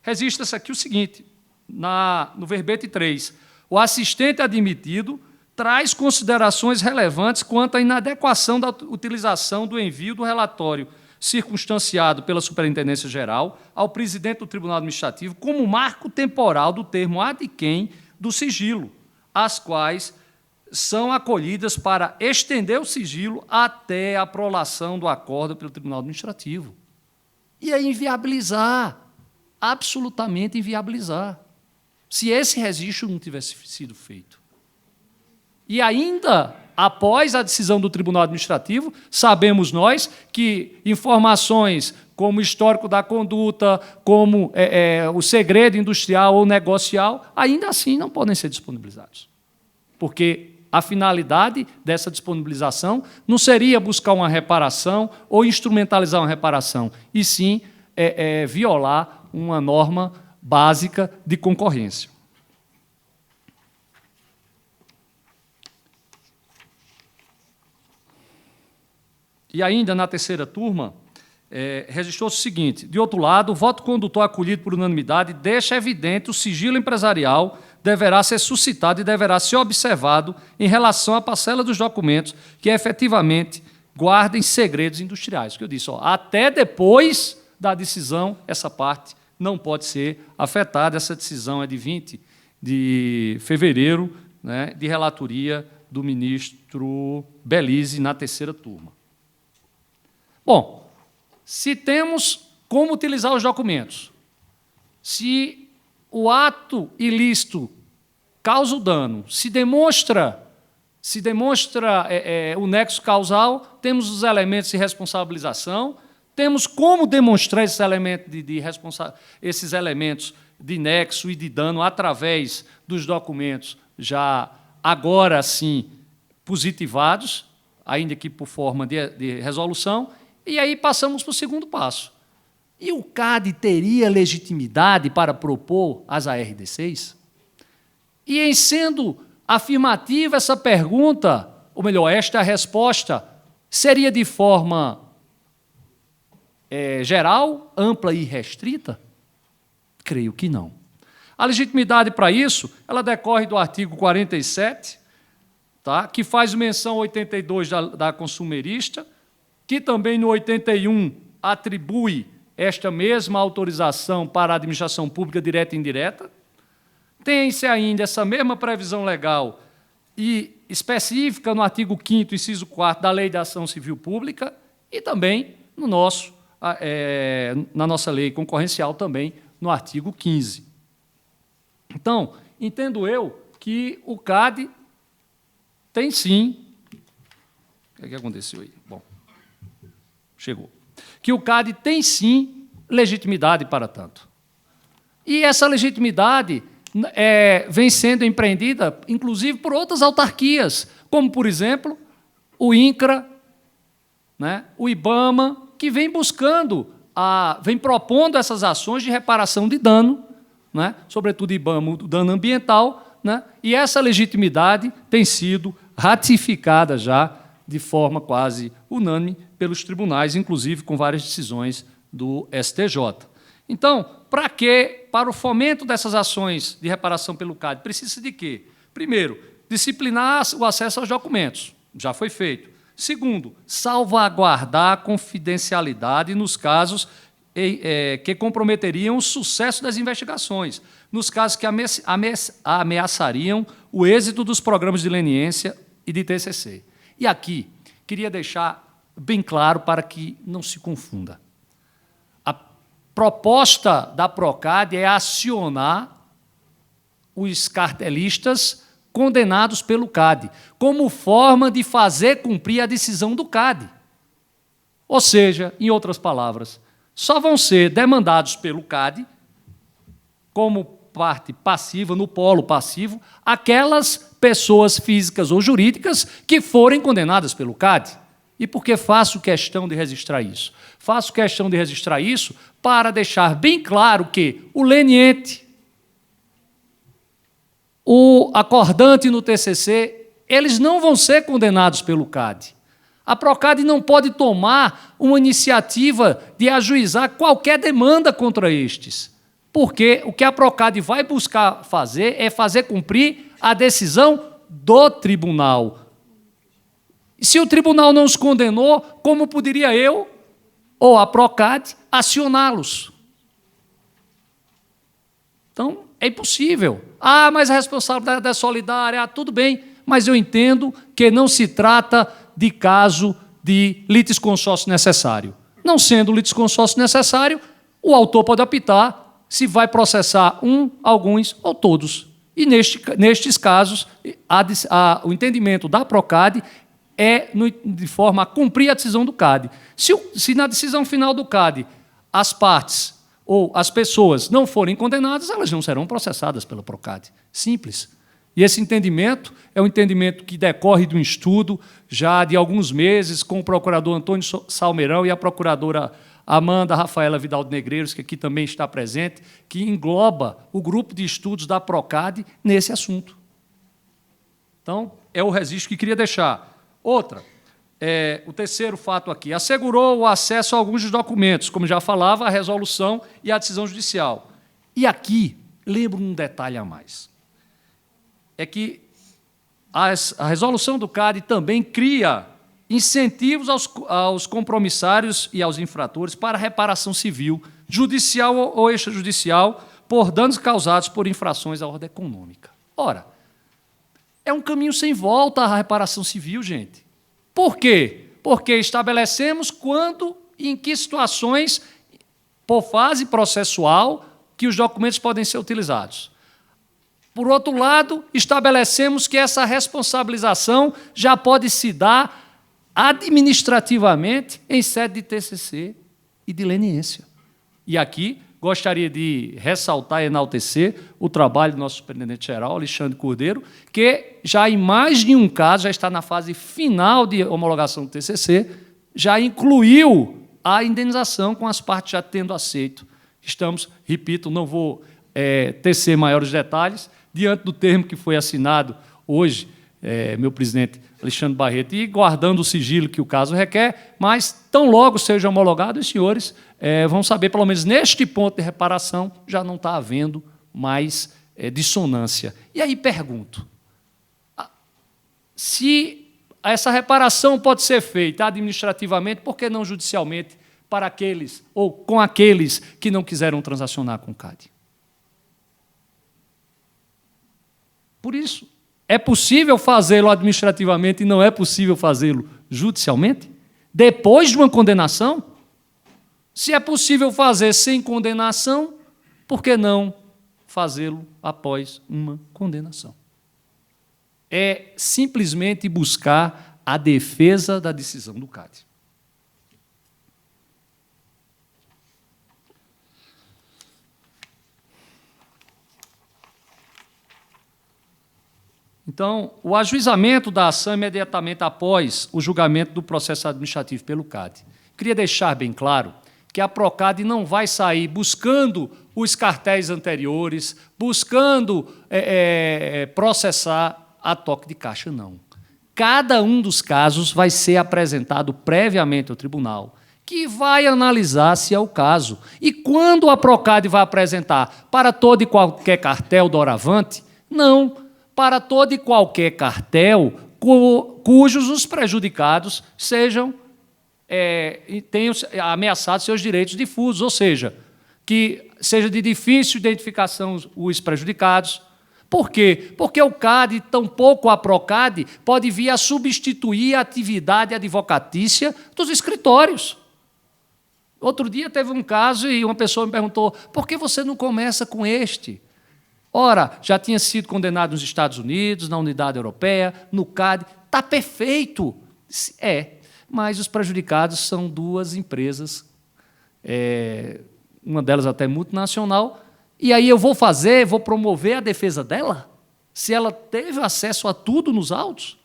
Registra-se aqui o seguinte, no verbete 3, o assistente admitido traz considerações relevantes quanto à inadequação da utilização do envio do relatório circunstanciado pela Superintendência Geral ao presidente do Tribunal Administrativo como marco temporal do termo ad quem do sigilo, as quais são acolhidas para estender o sigilo até a prolação do acordo pelo Tribunal Administrativo. E é inviabilizar, absolutamente inviabilizar, se esse registro não tivesse sido feito. E ainda, após a decisão do Tribunal Administrativo, sabemos nós que informações como histórico da conduta, como o segredo industrial ou negocial, ainda assim não podem ser disponibilizados. Porque a finalidade dessa disponibilização não seria buscar uma reparação ou instrumentalizar uma reparação, e sim violar uma norma básica de concorrência. E ainda na terceira turma, registrou-se o seguinte: de outro lado, o voto condutor acolhido por unanimidade deixa evidente o sigilo empresarial deverá ser suscitado e deverá ser observado em relação à parcela dos documentos que efetivamente guardem segredos industriais. Que eu disse, até depois da decisão, essa parte não pode ser afetada. Essa decisão é de 20 de fevereiro, né, de relatoria do ministro Belize na terceira turma. Bom, se temos como utilizar os documentos, se o ato ilícito causa o dano, se demonstra o nexo causal, temos os elementos de responsabilização, temos como demonstrar esses elementos de nexo e de dano através dos documentos já agora sim positivados, ainda que por forma de resolução, e aí passamos para o segundo passo. E o CAD teria legitimidade para propor as ARDCs? E em sendo afirmativa essa pergunta, ou melhor, esta resposta, seria de forma geral, ampla e restrita? Creio que não. A legitimidade para isso, ela decorre do artigo 47, tá, que faz menção ao 82 da consumerista, que também no 81 atribui esta mesma autorização para a administração pública direta e indireta. Tem-se ainda essa mesma previsão legal e específica no artigo 5º, inciso 4º da Lei da Ação Civil Pública e também na nossa lei concorrencial, também no artigo 15º. Então, entendo eu que o CAD tem sim... O que aconteceu aí? Bom, chegou. Que o CAD tem sim legitimidade para tanto. E essa legitimidade vem sendo empreendida, inclusive, por outras autarquias, como, por exemplo, o INCRA, né, o IBAMA, que vem vem propondo essas ações de reparação de dano, né, sobretudo IBAMA, o dano ambiental, né, e essa legitimidade tem sido ratificada já de forma quase unânime pelos tribunais, inclusive com várias decisões do STJ. Então, para o fomento dessas ações de reparação pelo CAD, precisa de quê? Primeiro, disciplinar o acesso aos documentos. Já foi feito. Segundo, salvaguardar a confidencialidade nos casos que comprometeriam o sucesso das investigações, nos casos que ameaçariam o êxito dos programas de leniência e de TCC. E aqui, queria deixar bem claro para que não se confunda. A proposta da Procad é acionar os cartelistas condenados pelo CAD, como forma de fazer cumprir a decisão do CAD. Ou seja, em outras palavras, só vão ser demandados pelo CAD, como parte passiva, no polo passivo, aquelas pessoas físicas ou jurídicas que forem condenadas pelo CAD. E por que faço questão de registrar isso? Faço questão de registrar isso para deixar bem claro que o leniente, o acordante no TCC, eles não vão ser condenados pelo CAD. A Procad não pode tomar uma iniciativa de ajuizar qualquer demanda contra estes, porque o que a Procad vai buscar fazer é fazer cumprir a decisão do tribunal. E se o tribunal não os condenou, como poderia eu ou a Procad acioná-los? Então, é impossível. Ah, mas a responsabilidade é solidária. Ah, tudo bem, mas eu entendo que não se trata de caso de litisconsórcio necessário. Não sendo litisconsórcio necessário, o autor pode optar se vai processar alguns ou todos. E, nestes casos, o entendimento da Procad é de forma a cumprir a decisão do CAD. Se na decisão final do CAD as partes ou as pessoas não forem condenadas, elas não serão processadas pela Procad. Simples. E esse entendimento é um entendimento que decorre de um estudo já de alguns meses com o procurador Antônio Salmeirão e a procuradora Amanda Rafaela Vidal de Negreiros, que aqui também está presente, que engloba o grupo de estudos da Procad nesse assunto. Então, é o registro que queria deixar. Outra, o terceiro fato aqui, assegurou o acesso a alguns dos documentos, como já falava, a resolução e a decisão judicial. E aqui, lembro um detalhe a mais. É que a resolução do CAD também cria incentivos aos compromissários e aos infratores para reparação civil, judicial ou extrajudicial, por danos causados por infrações à ordem econômica. Ora, é um caminho sem volta a reparação civil, gente. Por quê? Porque estabelecemos quando e em que situações, por fase processual, que os documentos podem ser utilizados. Por outro lado, estabelecemos que essa responsabilização já pode se dar administrativamente em sede de TCC e de leniência. E aqui gostaria de ressaltar e enaltecer o trabalho do nosso superintendente-geral, Alexandre Cordeiro, que já em mais de um caso, já está na fase final de homologação do TCC, já incluiu a indenização com as partes já tendo aceito. Estamos, repito, não vou tecer maiores detalhes, diante do termo que foi assinado hoje, meu presidente Alexandre Barreto, e guardando o sigilo que o caso requer, mas, tão logo seja homologado, os senhores vão saber, pelo menos neste ponto de reparação, já não está havendo mais dissonância. E aí pergunto, se essa reparação pode ser feita administrativamente, por que não judicialmente para aqueles, ou com aqueles que não quiseram transacionar com o CAD? Por isso, é possível fazê-lo administrativamente e não é possível fazê-lo judicialmente? Depois de uma condenação? Se é possível fazer sem condenação, por que não fazê-lo após uma condenação? É simplesmente buscar a defesa da decisão do CAD. Então, o ajuizamento da ação imediatamente após o julgamento do processo administrativo pelo CAD. Queria deixar bem claro que a Procad não vai sair buscando os cartéis anteriores, buscando processar a toque de caixa, não. Cada um dos casos vai ser apresentado previamente ao tribunal, que vai analisar se é o caso. E quando a Procad vai apresentar para todo e qualquer cartel doravante, não. para todo e qualquer cartel cujos os prejudicados sejam tenham ameaçado seus direitos difusos, ou seja, que seja de difícil identificação os prejudicados. Por quê? Porque o CAD, tampouco a PROCAD, pode vir a substituir a atividade advocatícia dos escritórios. Outro dia teve um caso e uma pessoa me perguntou: por que você não começa com este? Ora, já tinha sido condenado nos Estados Unidos, na Unidade Europeia, no CAD. Está perfeito. Mas os prejudicados são duas empresas, uma delas até multinacional, e aí eu vou promover a defesa dela? Se ela teve acesso a tudo nos autos?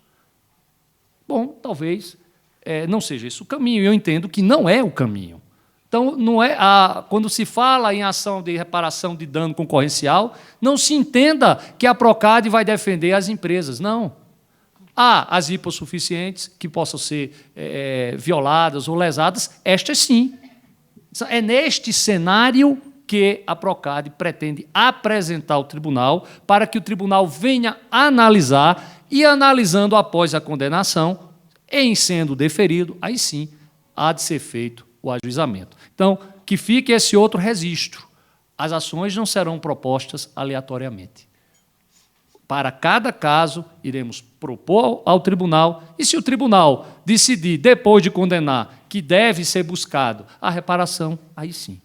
Bom, talvez não seja esse o caminho. Eu entendo que não é o caminho. Então, quando se fala em ação de reparação de dano concorrencial, não se entenda que a PROCAD vai defender as empresas, não. Há as hipossuficientes que possam ser violadas ou lesadas, estas sim. É neste cenário que a PROCAD pretende apresentar ao tribunal para que o tribunal venha analisar e, analisando após a condenação, em sendo deferido, aí sim há de ser feito o ajuizamento. Então, que fique esse outro registro. As ações não serão propostas aleatoriamente. Para cada caso, iremos propor ao tribunal, e se o tribunal decidir, depois de condenar, que deve ser buscado a reparação, aí sim.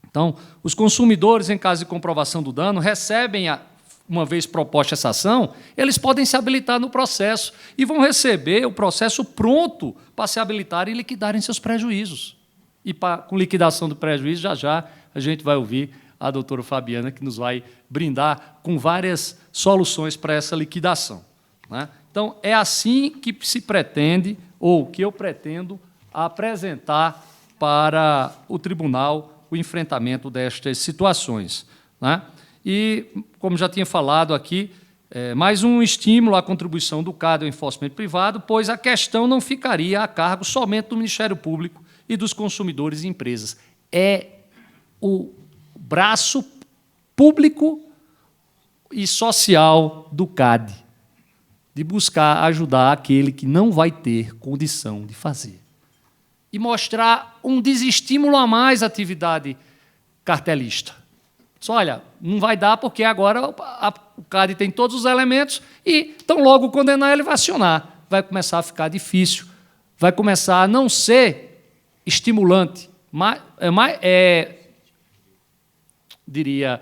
Então, os consumidores, em caso de comprovação do dano, recebem, uma vez proposta essa ação, eles podem se habilitar no processo e vão receber o processo pronto para se habilitarem e liquidarem seus prejuízos. E com liquidação do prejuízo, já a gente vai ouvir a doutora Fabiana, que nos vai brindar com várias soluções para essa liquidação, né? Então, é assim que se pretende, ou que eu pretendo, apresentar para o tribunal o enfrentamento destas situações, né? E, como já tinha falado aqui, mais um estímulo à contribuição do CAD ao enforcement privado, pois a questão não ficaria a cargo somente do Ministério Público e dos consumidores e empresas. É o braço público e social do CAD, de buscar ajudar aquele que não vai ter condição de fazer. E mostrar um desestímulo a mais à atividade cartelista. Só, olha, não vai dar porque agora o CAD tem todos os elementos e, tão logo condenar, ele vai acionar. Vai começar a ficar difícil, vai começar a não ser estimulante, diria,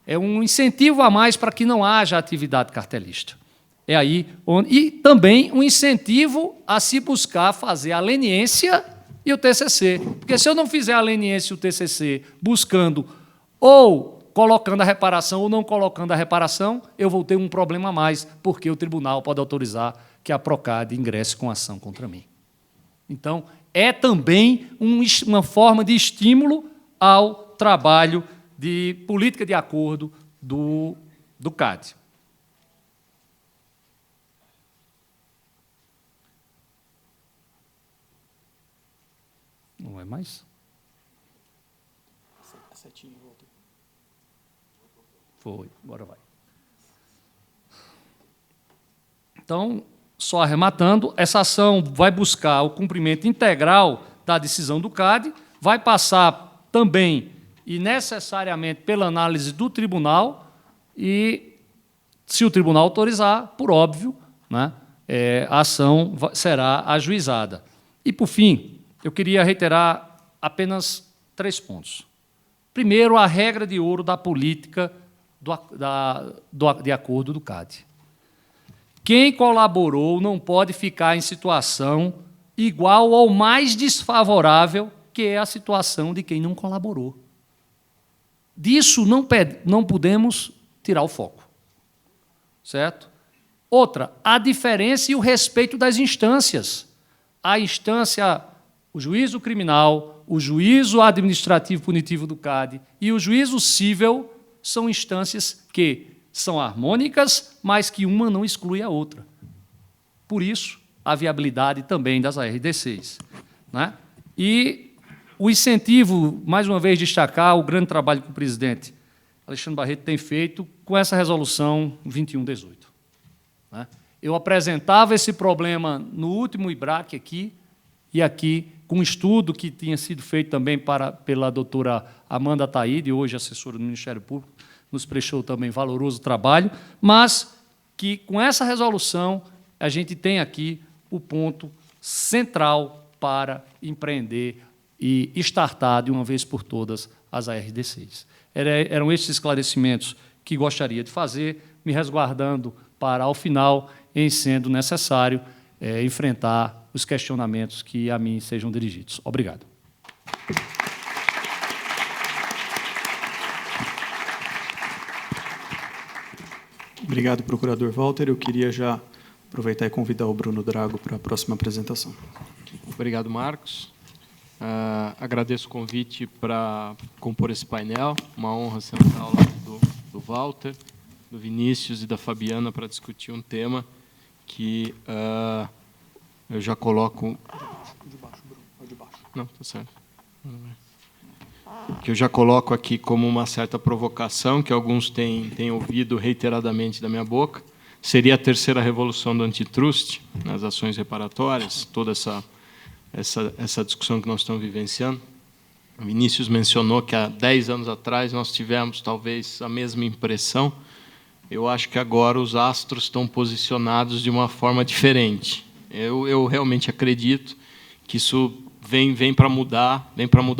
um incentivo a mais para que não haja atividade cartelista. E também um incentivo a se buscar fazer a leniência e o TCC. Porque se eu não fizer a leniência e o TCC buscando ou colocando a reparação ou não colocando a reparação, eu vou ter um problema a mais, porque o tribunal pode autorizar que a PROCAD ingresse com ação contra mim. Então, é também uma forma de estímulo ao trabalho de política de acordo do CAD. Não é mais? Foi, agora vai. Então, só arrematando, essa ação vai buscar o cumprimento integral da decisão do CAD, vai passar também e necessariamente pela análise do tribunal e, se o tribunal autorizar, por óbvio, né, a ação será ajuizada. E, por fim, eu queria reiterar apenas 3 pontos. Primeiro, a regra de ouro da política de acordo do CAD. Quem colaborou não pode ficar em situação igual ou mais desfavorável que é a situação de quem não colaborou. Disso não podemos tirar o foco. Certo? Outra, a diferença e o respeito das instâncias. A instância, o juízo criminal, o juízo administrativo punitivo do CAD e o juízo cível são instâncias que são harmônicas, mas que uma não exclui a outra. Por isso, a viabilidade também das ARDCs, né? E o incentivo, mais uma vez, destacar o grande trabalho que o presidente Alexandre Barreto tem feito com essa resolução 2118. Né? Eu apresentava esse problema no último IBRAC aqui, e aqui, com um estudo que tinha sido feito também pela doutora Amanda Taide, hoje assessora do Ministério Público, nos prestou também valoroso trabalho, mas que, com essa resolução, a gente tem aqui o ponto central para empreender e startar, de uma vez por todas, as ARDCs. Eram esses esclarecimentos que gostaria de fazer, me resguardando para, ao final, em sendo necessário, enfrentar os questionamentos que a mim sejam dirigidos. Obrigado. Obrigado, procurador Walter. Eu queria já aproveitar e convidar o Bruno Drago para a próxima apresentação. Obrigado, Marcos. Agradeço o convite para compor esse painel. Uma honra sentar ao lado do Walter, do Vinícius e da Fabiana para discutir um tema que eu já coloco... De baixo, Bruno. De baixo. Não, está certo. Que eu já coloco aqui como uma certa provocação, que alguns têm ouvido reiteradamente da minha boca. Seria a terceira revolução do antitrust, nas ações reparatórias, toda essa discussão que nós estamos vivenciando. O Vinícius mencionou que há 10 anos atrás nós tivemos talvez a mesma impressão. Eu acho que agora os astros estão posicionados de uma forma diferente. Eu realmente acredito que isso vem para mudar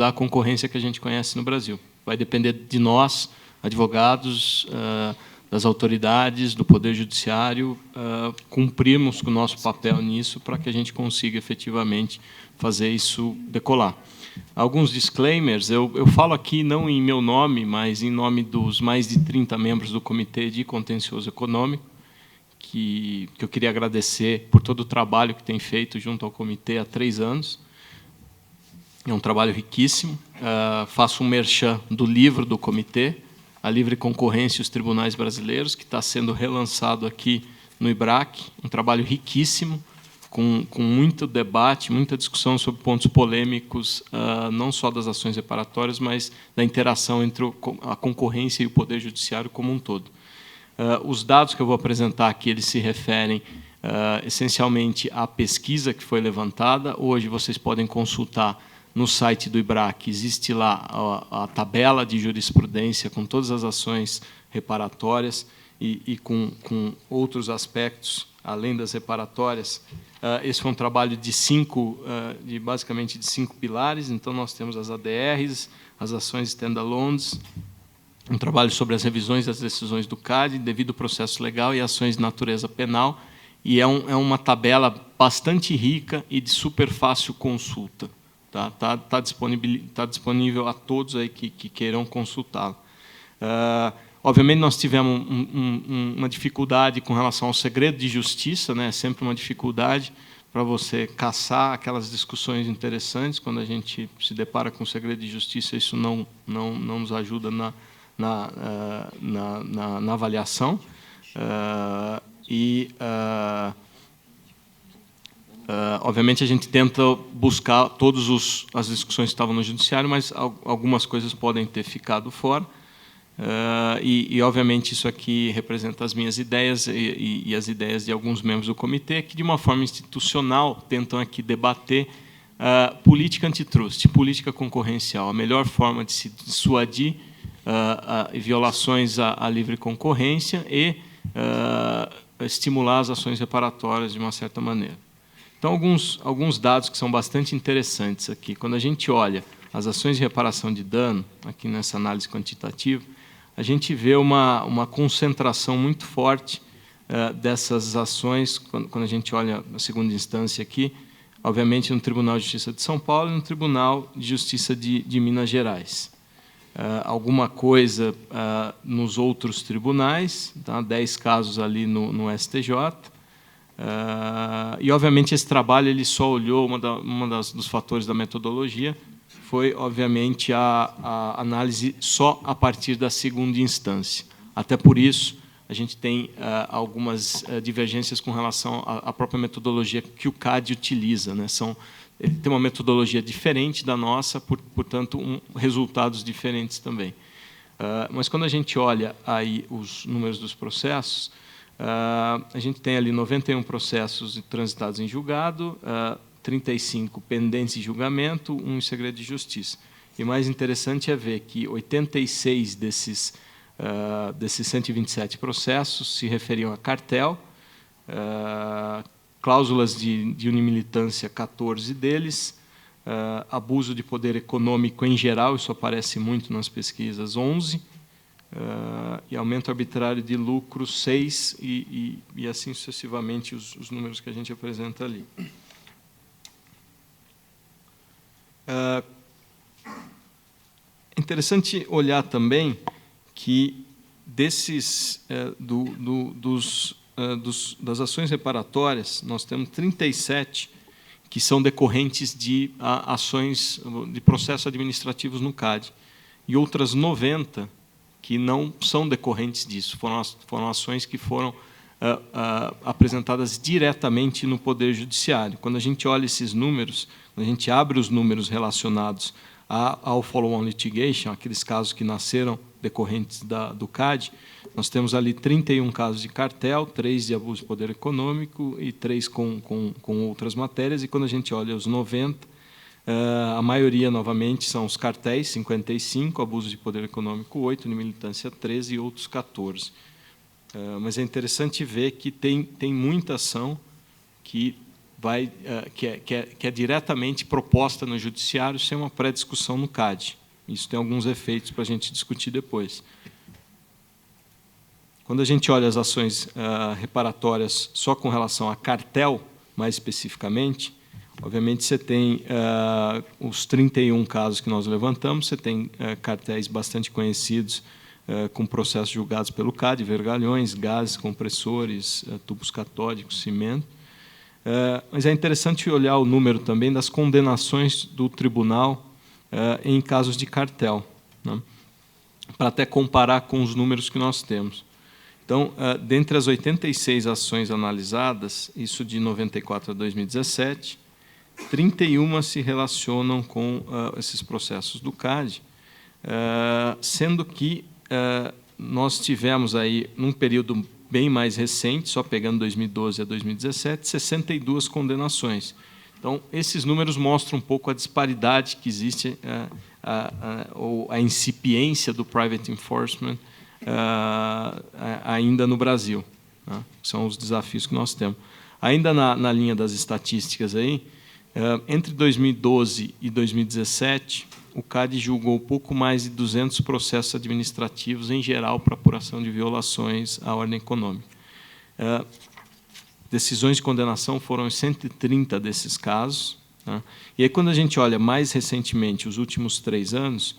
a concorrência que a gente conhece no Brasil. Vai depender de nós, advogados, das autoridades, do Poder Judiciário, cumprirmos com o nosso papel nisso para que a gente consiga efetivamente fazer isso decolar. Alguns disclaimers, eu falo aqui não em meu nome, mas em nome dos mais de 30 membros do Comitê de Contencioso Econômico, que eu queria agradecer por todo o trabalho que tem feito junto ao comitê há 3 anos. É um trabalho riquíssimo. Faço um merchan do livro do comitê, A Livre Concorrência e os Tribunais Brasileiros, que está sendo relançado aqui no IBRAC. Um trabalho riquíssimo, com muito debate, muita discussão sobre pontos polêmicos, não só das ações reparatórias, mas da interação entre a concorrência e o Poder Judiciário como um todo. Os dados que eu vou apresentar aqui, eles se referem essencialmente à pesquisa que foi levantada. Hoje vocês podem consultar no site do IBRAC, existe lá a tabela de jurisprudência com todas as ações reparatórias e com outros aspectos, além das reparatórias. Esse foi um trabalho basicamente de 5 pilares. Então, nós temos as ADRs, as ações standalones, um trabalho sobre as revisões das decisões do CAD, devido processo legal e ações de natureza penal, e é uma tabela bastante rica e de super fácil consulta. Tá disponível a todos aí que queiram consultá-la. Obviamente, nós tivemos uma dificuldade com relação ao segredo de justiça, né? É sempre uma dificuldade para você caçar aquelas discussões interessantes. Quando a gente se depara com o segredo de justiça, isso não nos ajuda na avaliação. Obviamente, a gente tenta buscar todas as discussões que estavam no judiciário, mas algumas coisas podem ter ficado fora. Obviamente, isso aqui representa as minhas ideias e as ideias de alguns membros do comitê, que, de uma forma institucional, tentam aqui debater política antitrust, política concorrencial, a melhor forma de se dissuadir violações à livre concorrência e estimular as ações reparatórias de uma certa maneira. Então, alguns dados que são bastante interessantes aqui. Quando a gente olha as ações de reparação de dano, aqui nessa análise quantitativa, a gente vê uma concentração muito forte dessas ações, quando a gente olha a segunda instância aqui, obviamente no Tribunal de Justiça de São Paulo e no Tribunal de Justiça de Minas Gerais. Alguma coisa nos outros tribunais, 10 casos ali no STJ, e, obviamente, esse trabalho ele só olhou, dos fatores da metodologia foi, obviamente, a análise só a partir da segunda instância. Até por isso, a gente tem algumas divergências com relação à própria metodologia que o CAD utiliza, né? Ele tem uma metodologia diferente da nossa, portanto, resultados diferentes também. Mas quando a gente olha aí os números dos processos, a gente tem ali 91 processos transitados em julgado, 35 pendentes de julgamento, 1 em segredo de justiça. E mais interessante é ver que 86 desses 127 processos se referiam a cartel, cláusulas de unimilitância, 14 deles, abuso de poder econômico em geral, isso aparece muito nas pesquisas, 11, e aumento arbitrário de lucro, 6, e assim sucessivamente os números que a gente apresenta ali. É interessante olhar também que das ações reparatórias, nós temos 37 que são decorrentes de ações de processos administrativos no CAD, e outras 90 que não são decorrentes disso, foram ações que foram apresentadas diretamente no Poder Judiciário. Quando a gente olha esses números, quando a gente abre os números relacionados ao follow-on litigation, aqueles casos que nasceram decorrentes do CAD, nós temos ali 31 casos de cartel, 3 de abuso de poder econômico e 3 com outras matérias. E quando a gente olha os 90, a maioria, novamente, são os cartéis, 55, abuso de poder econômico, 8, militância, 13 e outros 14. Mas é interessante ver que tem muita ação que é diretamente proposta no judiciário sem uma pré-discussão no CAD. Isso tem alguns efeitos para a gente discutir depois. Quando a gente olha as ações reparatórias só com relação a cartel, mais especificamente, obviamente você tem os 31 casos que nós levantamos, você tem cartéis bastante conhecidos com processos julgados pelo CAD, vergalhões, gases, compressores, tubos catódicos, cimento. Mas é interessante olhar o número também das condenações do tribunal em casos de cartel, né, para até comparar com os números que nós temos. Então, dentre as 86 ações analisadas, isso de 94 a 2017, 31 se relacionam com esses processos do CAD, sendo que nós tivemos aí, num período bem mais recente, só pegando 2012 a 2017, 62 condenações. Então, esses números mostram um pouco a disparidade que existe, ou a incipiência do private enforcement ainda no Brasil, né? São os desafios que nós temos. Ainda na linha das estatísticas, aí, entre 2012 e 2017, o CAD julgou pouco mais de 200 processos administrativos, em geral, para apuração de violações à ordem econômica. Decisões de condenação foram em 130 desses casos, né? E aí, quando a gente olha mais recentemente, os últimos 3 anos,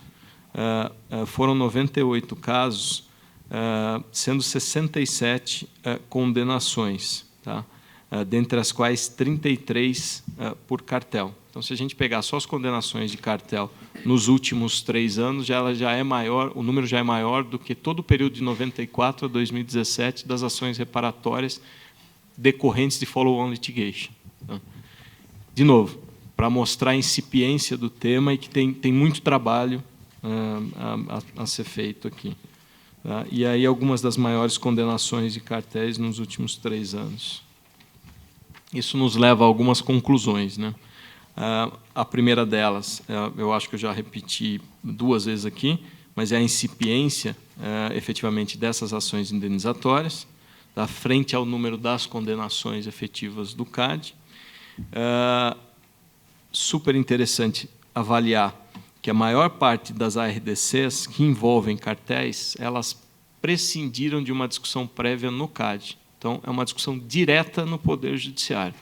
foram 98 casos, sendo 67 condenações, tá? Dentre as quais 33 por cartel. Então, se a gente pegar só as condenações de cartel nos últimos 3 anos, ela já é maior, o número já é maior do que todo o período de 94 a 2017 das ações reparatórias decorrentes de follow-on litigation. De novo, para mostrar a incipiência do tema e que tem muito trabalho a ser feito aqui. Tá? E aí algumas das maiores condenações de cartéis nos últimos 3 anos. Isso nos leva a algumas conclusões, né? A primeira delas, eu acho que eu já repeti 2 vezes aqui, mas é a incipiência, efetivamente, dessas ações indenizatórias, da frente ao número das condenações efetivas do CAD. Super interessante avaliar que a maior parte das ARDCs que envolvem cartéis, elas prescindiram de uma discussão prévia no CAD. Então, é uma discussão direta no Poder Judiciário.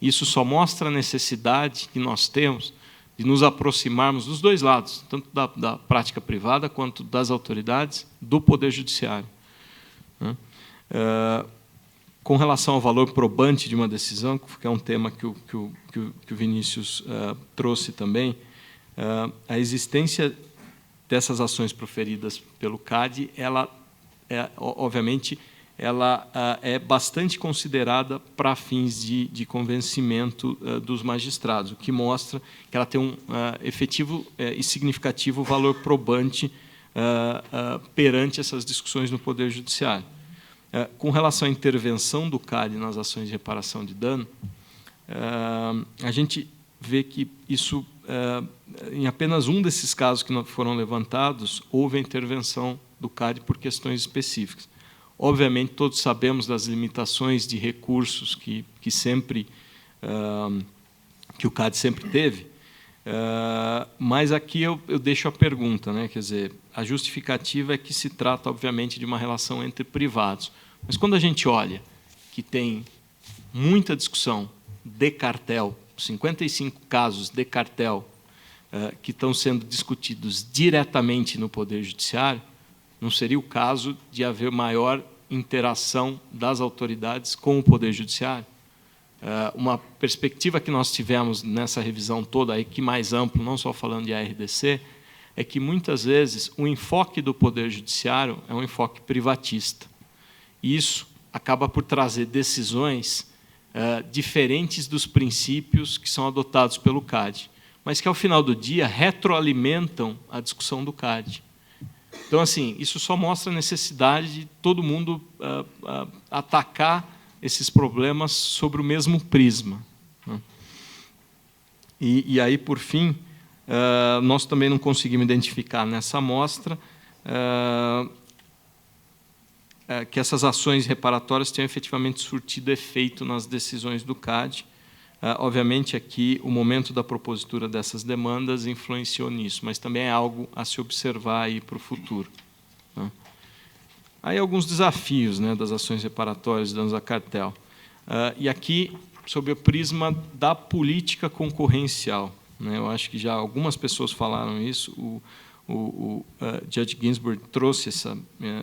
Isso só mostra a necessidade que nós temos de nos aproximarmos dos 2 lados, tanto da prática privada quanto das autoridades do Poder Judiciário. Com relação ao valor probante de uma decisão, que é um tema que o Vinícius trouxe também, a existência dessas ações proferidas pelo CAD, obviamente, ela é bastante considerada para fins de convencimento dos magistrados, o que mostra que ela tem um efetivo e significativo valor probante perante essas discussões no Poder Judiciário. Com relação à intervenção do CAD nas ações de reparação de dano, a gente vê que isso, em apenas um desses casos que foram levantados, houve a intervenção do CAD por questões específicas. Obviamente, todos sabemos das limitações de recursos que o CAD sempre teve, mas aqui eu deixo a pergunta, né? Quer dizer, a justificativa é que se trata, obviamente, de uma relação entre privados. Mas quando a gente olha que tem muita discussão de cartel, 55 casos de cartel que estão sendo discutidos diretamente no Poder Judiciário, não seria o caso de haver maior interação das autoridades com o Poder Judiciário? Uma perspectiva que nós tivemos nessa revisão toda, aí, que mais amplo, não só falando de ARDC, é que, muitas vezes, o enfoque do Poder Judiciário é um enfoque privatista. E isso acaba por trazer decisões diferentes dos princípios que são adotados pelo CAD, mas que, ao final do dia, retroalimentam a discussão do CAD. Então, assim, isso só mostra a necessidade de todo mundo atacar esses problemas sobre o mesmo prisma, né? E aí, por fim, nós também não conseguimos identificar nessa amostra que essas ações reparatórias tenham efetivamente surtido efeito nas decisões do CAD. Obviamente, aqui, o momento da propositura dessas demandas influenciou nisso, mas também é algo a se observar aí para o futuro, né? Aí alguns desafios, né, das ações reparatórias de danos a cartel. E aqui, sob o prisma da política concorrencial, né? Eu acho que já algumas pessoas falaram isso, o Judge Ginsburg trouxe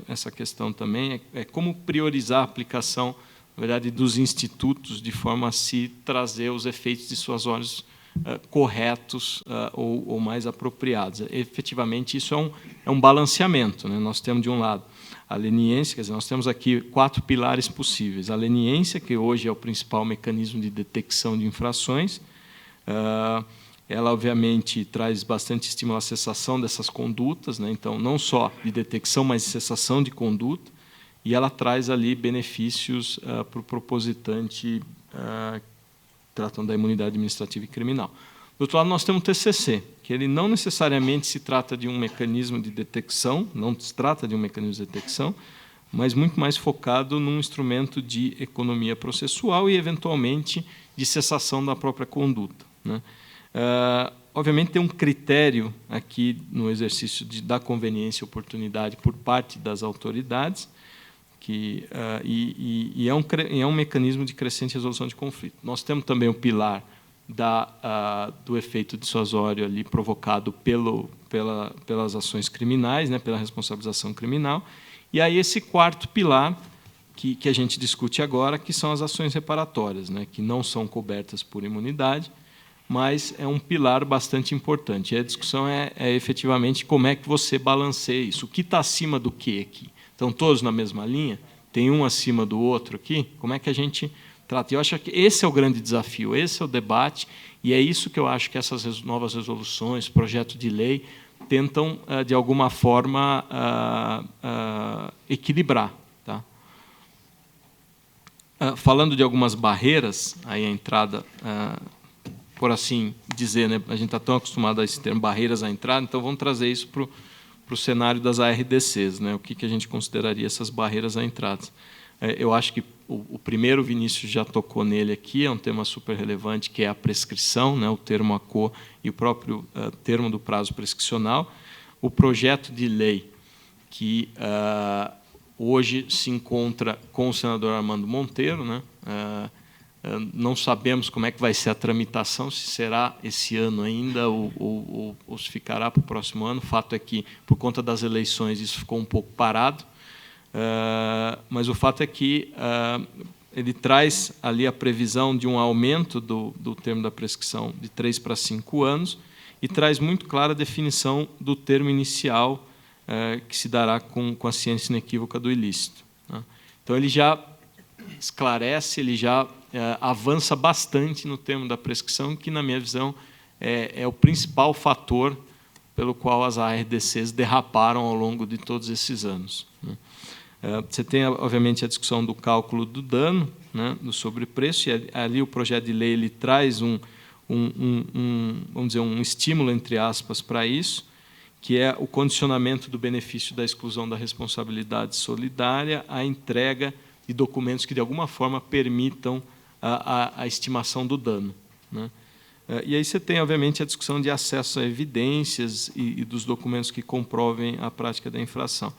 essa questão também, como priorizar a aplicação, na verdade, dos institutos, de forma a se trazer os efeitos de suas ordens corretos ou mais apropriados. Efetivamente, isso é um balanceamento, né? Nós temos, de um lado, a leniência, quer dizer, nós temos aqui 4 pilares possíveis. A leniência, que hoje é o principal mecanismo de detecção de infrações, ela, obviamente, traz bastante estímulo à cessação dessas condutas, né? Então, não só de detecção, mas de cessação de conduta, e ela traz ali benefícios para o propositante, tratando da imunidade administrativa e criminal. Do outro lado, nós temos o TCC, que ele não necessariamente se trata de um mecanismo de detecção, não se trata de um mecanismo de detecção, mas muito mais focado num instrumento de economia processual e, eventualmente, de cessação da própria conduta, né? Obviamente, tem um critério aqui no exercício da conveniência e oportunidade por parte das autoridades, e é um mecanismo de crescente resolução de conflito. Nós temos também o pilar do efeito dissuasório ali provocado pelas ações criminais, né, pela responsabilização criminal, e aí esse quarto pilar que a gente discute agora, que são as ações reparatórias, né, que não são cobertas por imunidade, mas é um pilar bastante importante. E a discussão é efetivamente como é que você balanceia isso, o que está acima do que aqui. Estão todos na mesma linha? Tem um acima do outro aqui? Como é que a gente trata? Eu acho que esse é o grande desafio, esse é o debate, e é isso que eu acho que essas novas resoluções, projeto de lei, tentam, de alguma forma, equilibrar. Tá? Falando de algumas barreiras, aí a entrada, por assim dizer, né? A gente está tão acostumado a esse termo, barreiras à entrada, então vamos trazer isso para o cenário das ARDCs, né? O que a gente consideraria essas barreiras à entrada. Eu acho que o primeiro, Vinícius já tocou nele aqui, é um tema super relevante, que é a prescrição, né? O termo ACO e o próprio termo do prazo prescricional. O projeto de lei que hoje se encontra com o senador Armando Monteiro, né? Não sabemos como é que vai ser a tramitação, se será esse ano ainda ou se ficará para o próximo ano. O fato é que, por conta das eleições, isso ficou um pouco parado, mas o fato é que ele traz ali a previsão de um aumento do termo da prescrição de 3 para 5 anos e traz muito clara a definição do termo inicial que se dará com a ciência inequívoca do ilícito, né? Então, ele já esclarece, ele já avança bastante no termo da prescrição, que, na minha visão, é o principal fator pelo qual as ARDCs derraparam ao longo de todos esses anos. Você tem, obviamente, a discussão do cálculo do dano, né, do sobrepreço, e ali o projeto de lei ele traz vamos dizer, um estímulo, entre aspas, para isso, que é o condicionamento do benefício da exclusão da responsabilidade solidária à entrega de documentos que, de alguma forma, permitam a estimação do dano, né? E aí você tem, obviamente, a discussão de acesso a evidências e dos documentos que comprovem a prática da infração.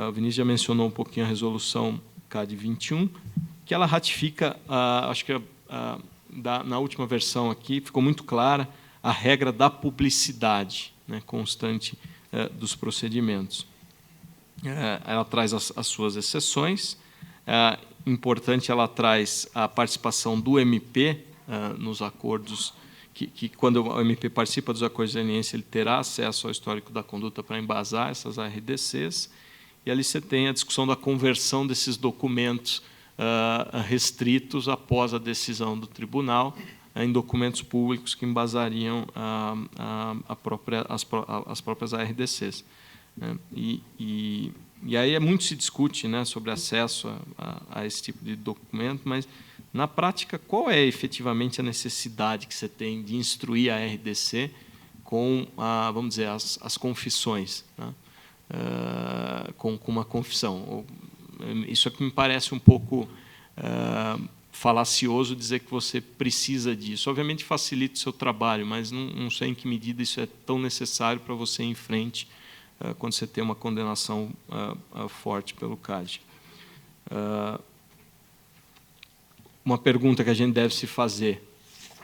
O Vinícius já mencionou um pouquinho a resolução CAD 21, que ela ratifica, acho que na última versão aqui, ficou muito clara a regra da publicidade, né, constante dos procedimentos. Ela traz as suas exceções. Importante, ela traz a participação do MP nos acordos, que quando o MP participa dos acordos de leniência, ele terá acesso ao histórico da conduta para embasar essas ARDCs, e ali você tem a discussão da conversão desses documentos restritos após a decisão do tribunal em documentos públicos que embasariam as próprias ARDCs. E aí muito se discute, né, sobre acesso a esse tipo de documento, mas, na prática, qual é efetivamente a necessidade que você tem de instruir a RDC com, vamos dizer, as confissões, né, com uma confissão? Isso aqui me parece um pouco falacioso dizer que você precisa disso. Obviamente, facilita o seu trabalho, mas não sei em que medida isso é tão necessário para você ir em frente quando você tem uma condenação forte pelo CAD. Uma pergunta que a gente deve se fazer,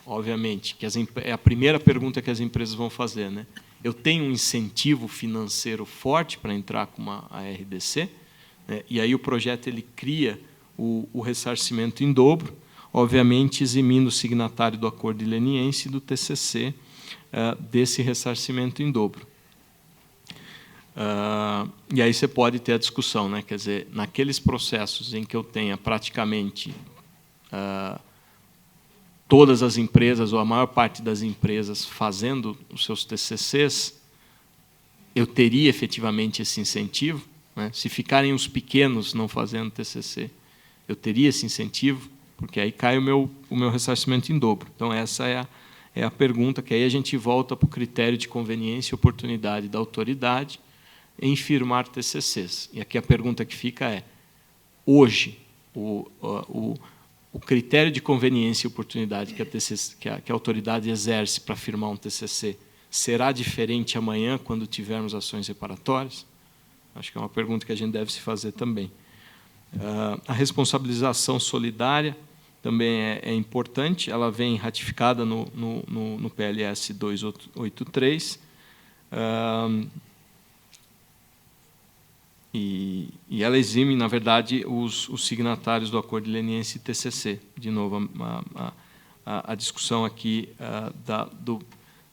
obviamente, que é a primeira pergunta que as empresas vão fazer, né? Eu tenho um incentivo financeiro forte para entrar com uma ARDC, né? E aí o projeto ele cria o ressarcimento em dobro, obviamente eximindo o signatário do acordo de leniência e do TCC desse ressarcimento em dobro. E aí você pode ter a discussão, né? Quer dizer, naqueles processos em que eu tenha praticamente todas as empresas, ou a maior parte das empresas, fazendo os seus TCCs, eu teria efetivamente esse incentivo, né? Se ficarem os pequenos não fazendo TCC, eu teria esse incentivo, porque aí cai o meu ressarcimento em dobro. Então, essa é a pergunta, que aí a gente volta para o critério de conveniência e oportunidade da autoridade em firmar TCCs. E aqui a pergunta que fica é, hoje, o critério de conveniência e oportunidade que a autoridade exerce para firmar um TCC será diferente amanhã, quando tivermos ações reparatórias? Acho que é uma pergunta que a gente deve se fazer também. A responsabilização solidária também é importante, ela vem ratificada no PLS 283, e ela exime, na verdade, os signatários do acordo de leniência e TCC. De novo, a discussão aqui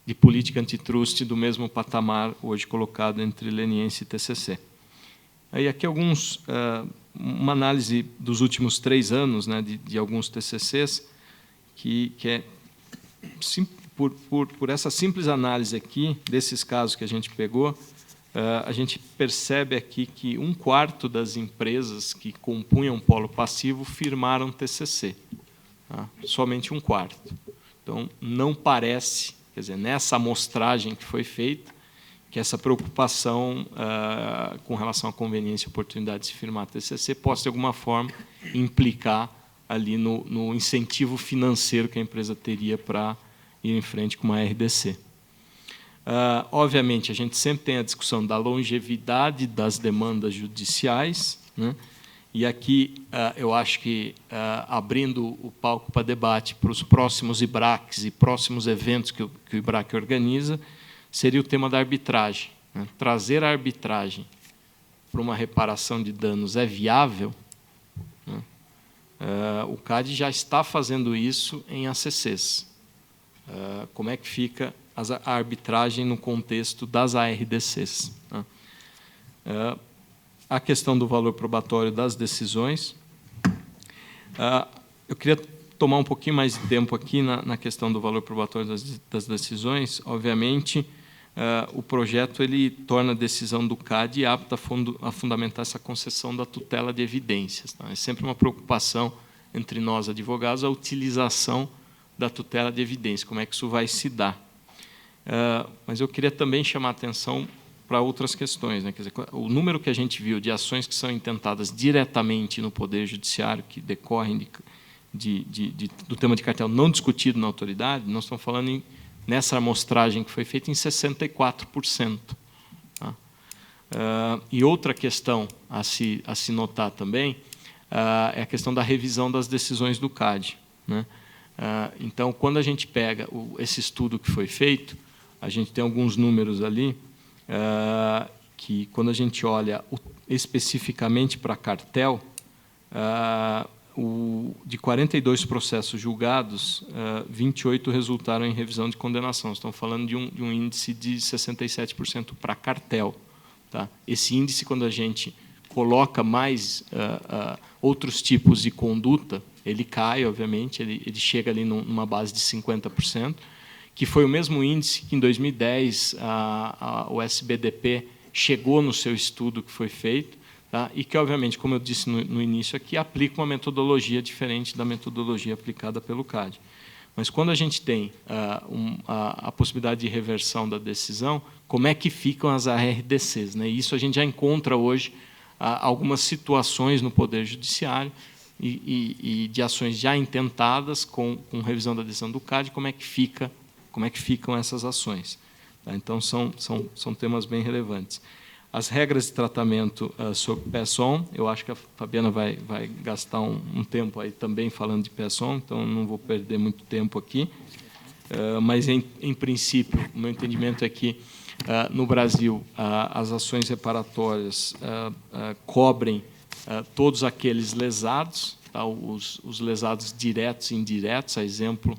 de política antitruste do mesmo patamar hoje colocado entre leniência e TCC. Aí aqui uma análise dos últimos 3 anos, né, de alguns TCCs, que é, por essa simples análise aqui, desses casos que a gente pegou, a gente percebe aqui que 1/4 das empresas que compunham o polo passivo firmaram TCC. Tá? Somente 1/4. Então, não parece, quer dizer, nessa amostragem que foi feita, que essa preocupação com relação à conveniência e oportunidade de se firmar TCC possa, de alguma forma, implicar ali no incentivo financeiro que a empresa teria para ir em frente com uma RDC. Obviamente, a gente sempre tem a discussão da longevidade das demandas judiciais, né? E aqui eu acho que, abrindo o palco para debate para os próximos IBRACs e próximos eventos que o IBRAC organiza, seria o tema da arbitragem, né? Trazer a arbitragem para uma reparação de danos é viável, né? O CAD já está fazendo isso em ACCs. Como é que fica a arbitragem no contexto das ARDCs? Né? A questão do valor probatório das decisões. Eu queria tomar um pouquinho mais de tempo aqui na questão do valor probatório das decisões. Obviamente, o projeto ele torna a decisão do CAD apta a fundamentar essa concessão da tutela de evidências. Tá? É sempre uma preocupação entre nós, advogados, a utilização da tutela de evidências, como é que isso vai se dar. Mas eu queria também chamar a atenção para outras questões. Né? Quer dizer, o número que a gente viu de ações que são intentadas diretamente no Poder Judiciário, que decorrem do tema de cartel não discutido na autoridade, nós estamos falando, nessa amostragem que foi feita, em 64%. Tá? E outra questão a se notar também é a questão da revisão das decisões do CAD. Né? Então, quando a gente pega esse estudo que foi feito, a gente tem alguns números ali, que, quando a gente olha especificamente para cartel, de 42 processos julgados, 28 resultaram em revisão de condenação. Estamos falando de um índice de 67% para cartel. Tá? Esse índice, quando a gente coloca mais outros tipos de conduta, ele cai, obviamente, ele chega ali numa base de 50%, que foi o mesmo índice que, em 2010, o SBDP chegou no seu estudo que foi feito, tá? E que, obviamente, como eu disse no início aqui, aplica uma metodologia diferente da metodologia aplicada pelo CAD. Mas, quando a gente tem a possibilidade de reversão da decisão, como é que ficam as ARDCs? Né? Isso a gente já encontra hoje algumas situações no Poder Judiciário e de ações já intentadas com revisão da decisão do CAD, como é que ficam essas ações. Tá? Então, são temas bem relevantes. As regras de tratamento sobre PES-ON, eu acho que a Fabiana vai gastar um tempo aí também falando de PES-ON, então não vou perder muito tempo aqui. Mas, em princípio, o meu entendimento é que, no Brasil, as ações reparatórias cobrem todos aqueles lesados, tá? Os lesados diretos e indiretos, a exemplo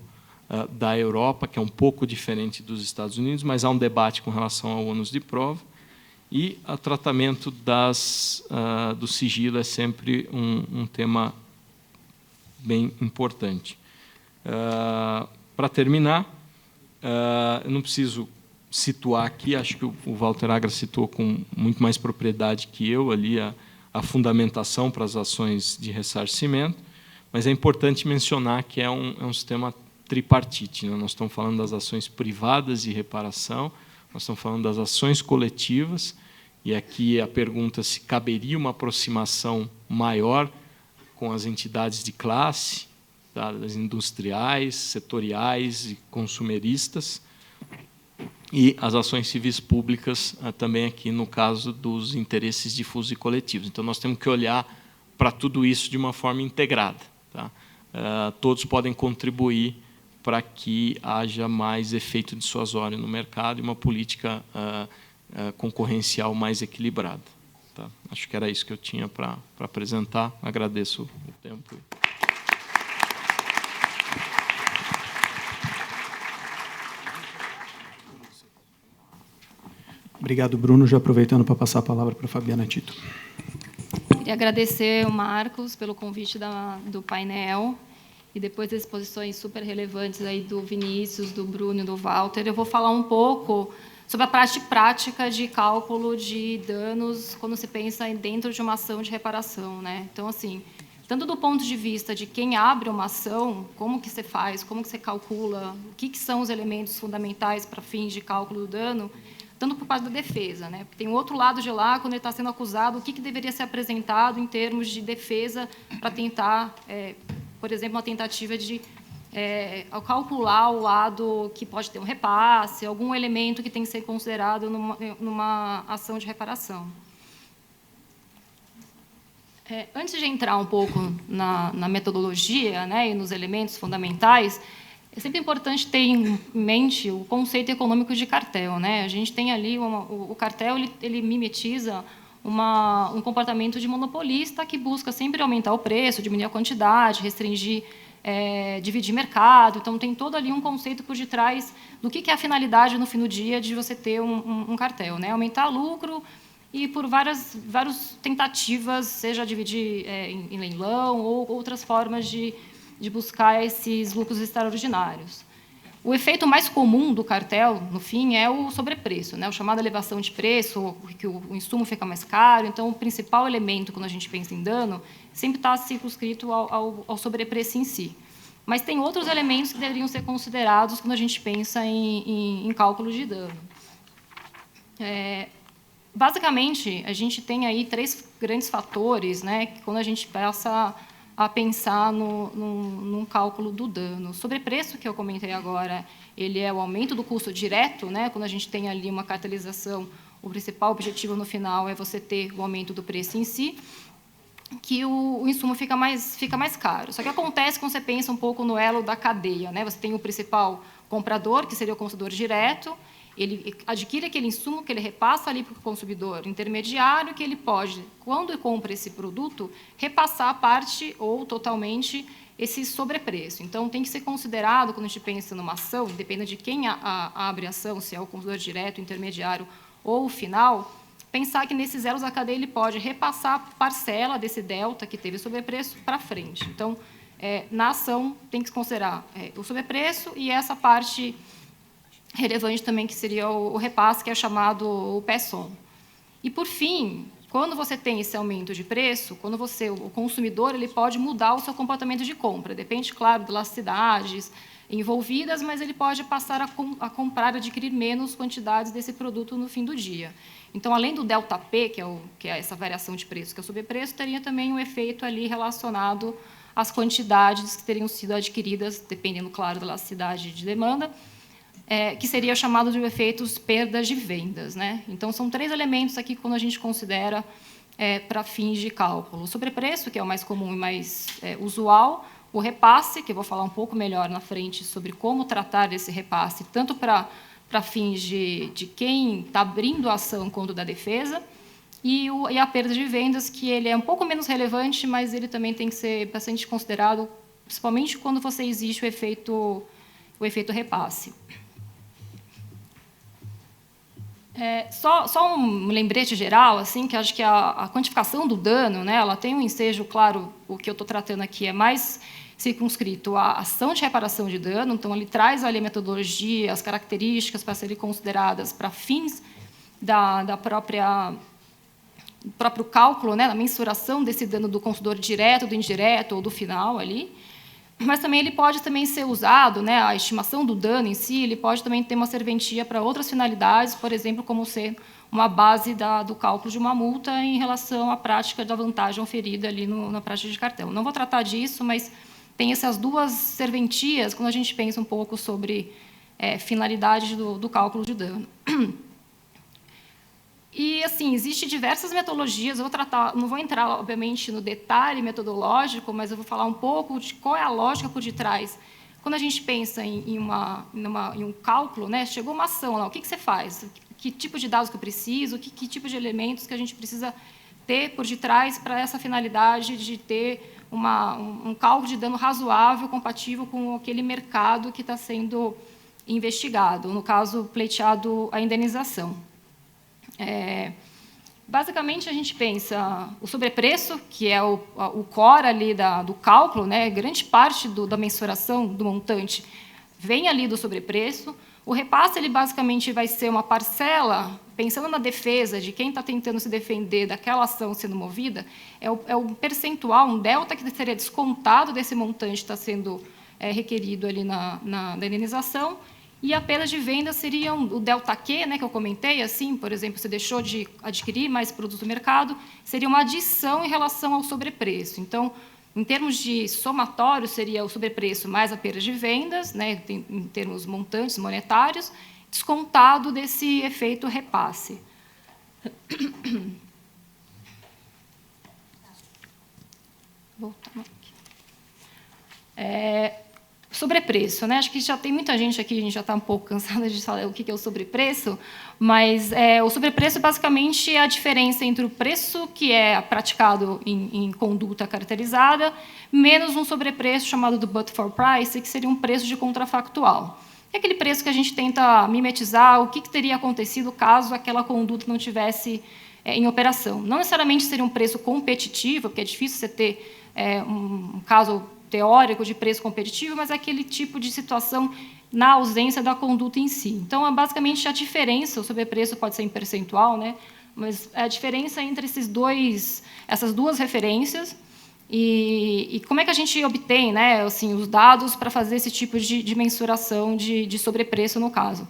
da Europa, que é um pouco diferente dos Estados Unidos, mas há um debate com relação ao ônus de prova, e o tratamento do sigilo é sempre um tema bem importante. Para terminar, eu não preciso situar aqui, acho que o Walter Agra citou com muito mais propriedade que eu ali a fundamentação para as ações de ressarcimento, mas é importante mencionar que é um sistema tripartite. Né? Nós estamos falando das ações privadas de reparação, nós estamos falando das ações coletivas, e aqui a pergunta se caberia uma aproximação maior com as entidades de classe, tá? Das industriais, setoriais e consumeristas, e as ações civis públicas também aqui no caso dos interesses difusos e coletivos. Então, nós temos que olhar para tudo isso de uma forma integrada. Tá? Todos podem contribuir para que haja mais efeito dissuasório no mercado e uma política concorrencial mais equilibrada. Tá? Acho que era isso que eu tinha para apresentar. Agradeço o tempo. Obrigado, Bruno. Já aproveitando para passar a palavra para a Fabiana Tito. Queria agradecer ao Marcos pelo convite do painel. E depois das exposições super relevantes aí do Vinícius, do Bruno e do Walter, eu vou falar um pouco sobre a parte prática de cálculo de danos quando se pensa dentro de uma ação de reparação. Né? Então, assim, tanto do ponto de vista de quem abre uma ação, como que você faz, como que você calcula, o que são os elementos fundamentais para fins de cálculo do dano, tanto por parte da defesa. Né? Porque tem o outro lado de lá, quando ele está sendo acusado, o que deveria ser apresentado em termos de defesa para tentar... por exemplo, uma tentativa de calcular o lado que pode ter um repasse, algum elemento que tem que ser considerado numa ação de reparação. Antes de entrar um pouco na metodologia, né, e nos elementos fundamentais, é sempre importante ter em mente o conceito econômico de cartel. Né? A gente tem ali, o cartel ele mimetiza um comportamento de monopolista que busca sempre aumentar o preço, diminuir a quantidade, restringir, dividir mercado. Então, tem todo ali um conceito por detrás do que é a finalidade, no fim do dia, de você ter um cartel. Né? Aumentar lucro e por várias tentativas, seja dividir em leilão ou outras formas de buscar esses lucros extraordinários. O efeito mais comum do cartel, no fim, é o sobrepreço, né? O chamado elevação de preço, que o insumo fica mais caro. Então, o principal elemento, quando a gente pensa em dano, sempre está circunscrito ao sobrepreço em si. Mas tem outros elementos que deveriam ser considerados quando a gente pensa em cálculo de dano. Basicamente, a gente tem aí 3 grandes fatores, né, que quando a gente passa a pensar num cálculo do dano. O sobrepreço, que eu comentei agora, ele é o aumento do custo direto, né, quando a gente tem ali uma cartelização, o principal objetivo no final é você ter o aumento do preço em si, que o insumo fica mais caro. Só que acontece quando você pensa um pouco no elo da cadeia, né? Você tem o principal comprador, que seria o consumidor direto, ele adquire aquele insumo que ele repassa ali para o consumidor intermediário, que ele pode, quando ele compra esse produto, repassar parte ou totalmente esse sobrepreço. Então, tem que ser considerado, quando a gente pensa numa ação, dependendo de quem abre a ação, se é o consumidor direto, intermediário ou o final, pensar que nesses elos da cadeia ele pode repassar parcela desse delta que teve sobrepreço para frente. Então, na ação, tem que se considerar o sobrepreço e essa parte relevante também, que seria o repasse, que é chamado o PESOM. E, por fim, quando você tem esse aumento de preço, quando o consumidor ele pode mudar o seu comportamento de compra. Depende, claro, das cidades envolvidas, mas ele pode passar a comprar, adquirir menos quantidades desse produto no fim do dia. Então, além do delta P, que é essa variação de preço, que é o sobrepreço, teria também um efeito ali relacionado às quantidades que teriam sido adquiridas, dependendo, claro, da elasticidade de demanda, que seria chamado de efeitos perdas de vendas, né? Então, são 3 elementos aqui quando a gente considera para fins de cálculo. O sobrepreço, que é o mais comum e mais usual, o repasse, que eu vou falar um pouco melhor na frente sobre como tratar desse repasse, tanto para fins de quem está abrindo a ação quanto da defesa, e a perda de vendas, que ele é um pouco menos relevante, mas ele também tem que ser bastante considerado, principalmente quando existe o efeito repasse. Só um lembrete geral, assim, que acho que a quantificação do dano, né, ela tem um ensejo, claro, o que eu estou tratando aqui é mais circunscrito à ação de reparação de dano, então ele traz ali a metodologia, as características para serem consideradas para fins do próprio cálculo, né, da mensuração desse dano do consumidor direto, do indireto ou do final ali. Mas também ele pode também ser usado, né, a estimação do dano em si, ele pode também ter uma serventia para outras finalidades, por exemplo, como ser uma base do cálculo de uma multa em relação à prática da vantagem oferida ali na prática de cartel. Não vou tratar disso, mas tem essas 2 serventias quando a gente pensa um pouco sobre finalidade do cálculo de dano. E, assim, existem diversas metodologias, não vou entrar, obviamente, no detalhe metodológico, mas eu vou falar um pouco de qual é a lógica por detrás. Quando a gente pensa em um cálculo, né, chegou uma ação lá, o que você faz? Que tipo de dados que eu preciso? Que tipo de elementos que a gente precisa ter por detrás para essa finalidade de ter um cálculo de dano razoável, compatível com aquele mercado que está sendo investigado, no caso, pleiteado a indenização. Basicamente, a gente pensa o sobrepreço, que é o core ali do cálculo, né? Grande parte da mensuração do montante vem ali do sobrepreço. O repasse, ele basicamente vai ser uma parcela, pensando na defesa de quem está tentando se defender daquela ação sendo movida, é um percentual, um delta que seria descontado desse montante que está sendo requerido ali na indenização. E a perda de venda seria o delta Q, né, que eu comentei, assim, por exemplo, você deixou de adquirir mais produtos do mercado, seria uma adição em relação ao sobrepreço. Então, em termos de somatório, seria o sobrepreço mais a perda de vendas, né, em termos montantes monetários, descontado desse efeito repasse. Voltando aqui. Sobrepreço, né? Acho que já tem muita gente aqui, a gente já está um pouco cansada de falar o que é o sobrepreço, mas o sobrepreço basicamente é a diferença entre o preço que é praticado em conduta caracterizada menos um sobrepreço chamado do but-for price, que seria um preço de contrafactual. É aquele preço que a gente tenta mimetizar o que teria acontecido caso aquela conduta não tivesse em operação. Não necessariamente seria um preço competitivo, porque é difícil você ter um caso teórico de preço competitivo, mas é aquele tipo de situação na ausência da conduta em si. Então, basicamente, a diferença, o sobrepreço pode ser em percentual, né? Mas a diferença entre essas duas referências e como é que a gente obtém, né, assim, os dados para fazer esse tipo de mensuração de sobrepreço, no caso.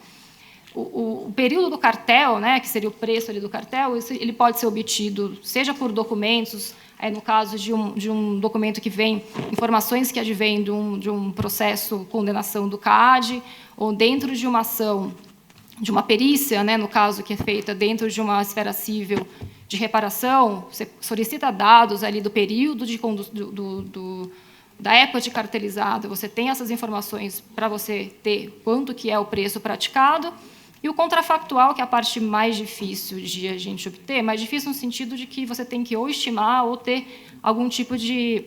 O período do cartel, né, que seria o preço ali do cartel, ele pode ser obtido seja por documentos, no caso de um documento que vem, informações que advêm de um processo condenação do CAD, ou dentro de uma ação, de uma perícia, né, no caso que é feita dentro de uma esfera civil de reparação, você solicita dados ali do período da época de cartelizado, você tem essas informações para você ter quanto que é o preço praticado. E o contrafactual, que é a parte mais difícil de a gente obter, mais difícil no sentido de que você tem que ou estimar ou ter algum tipo de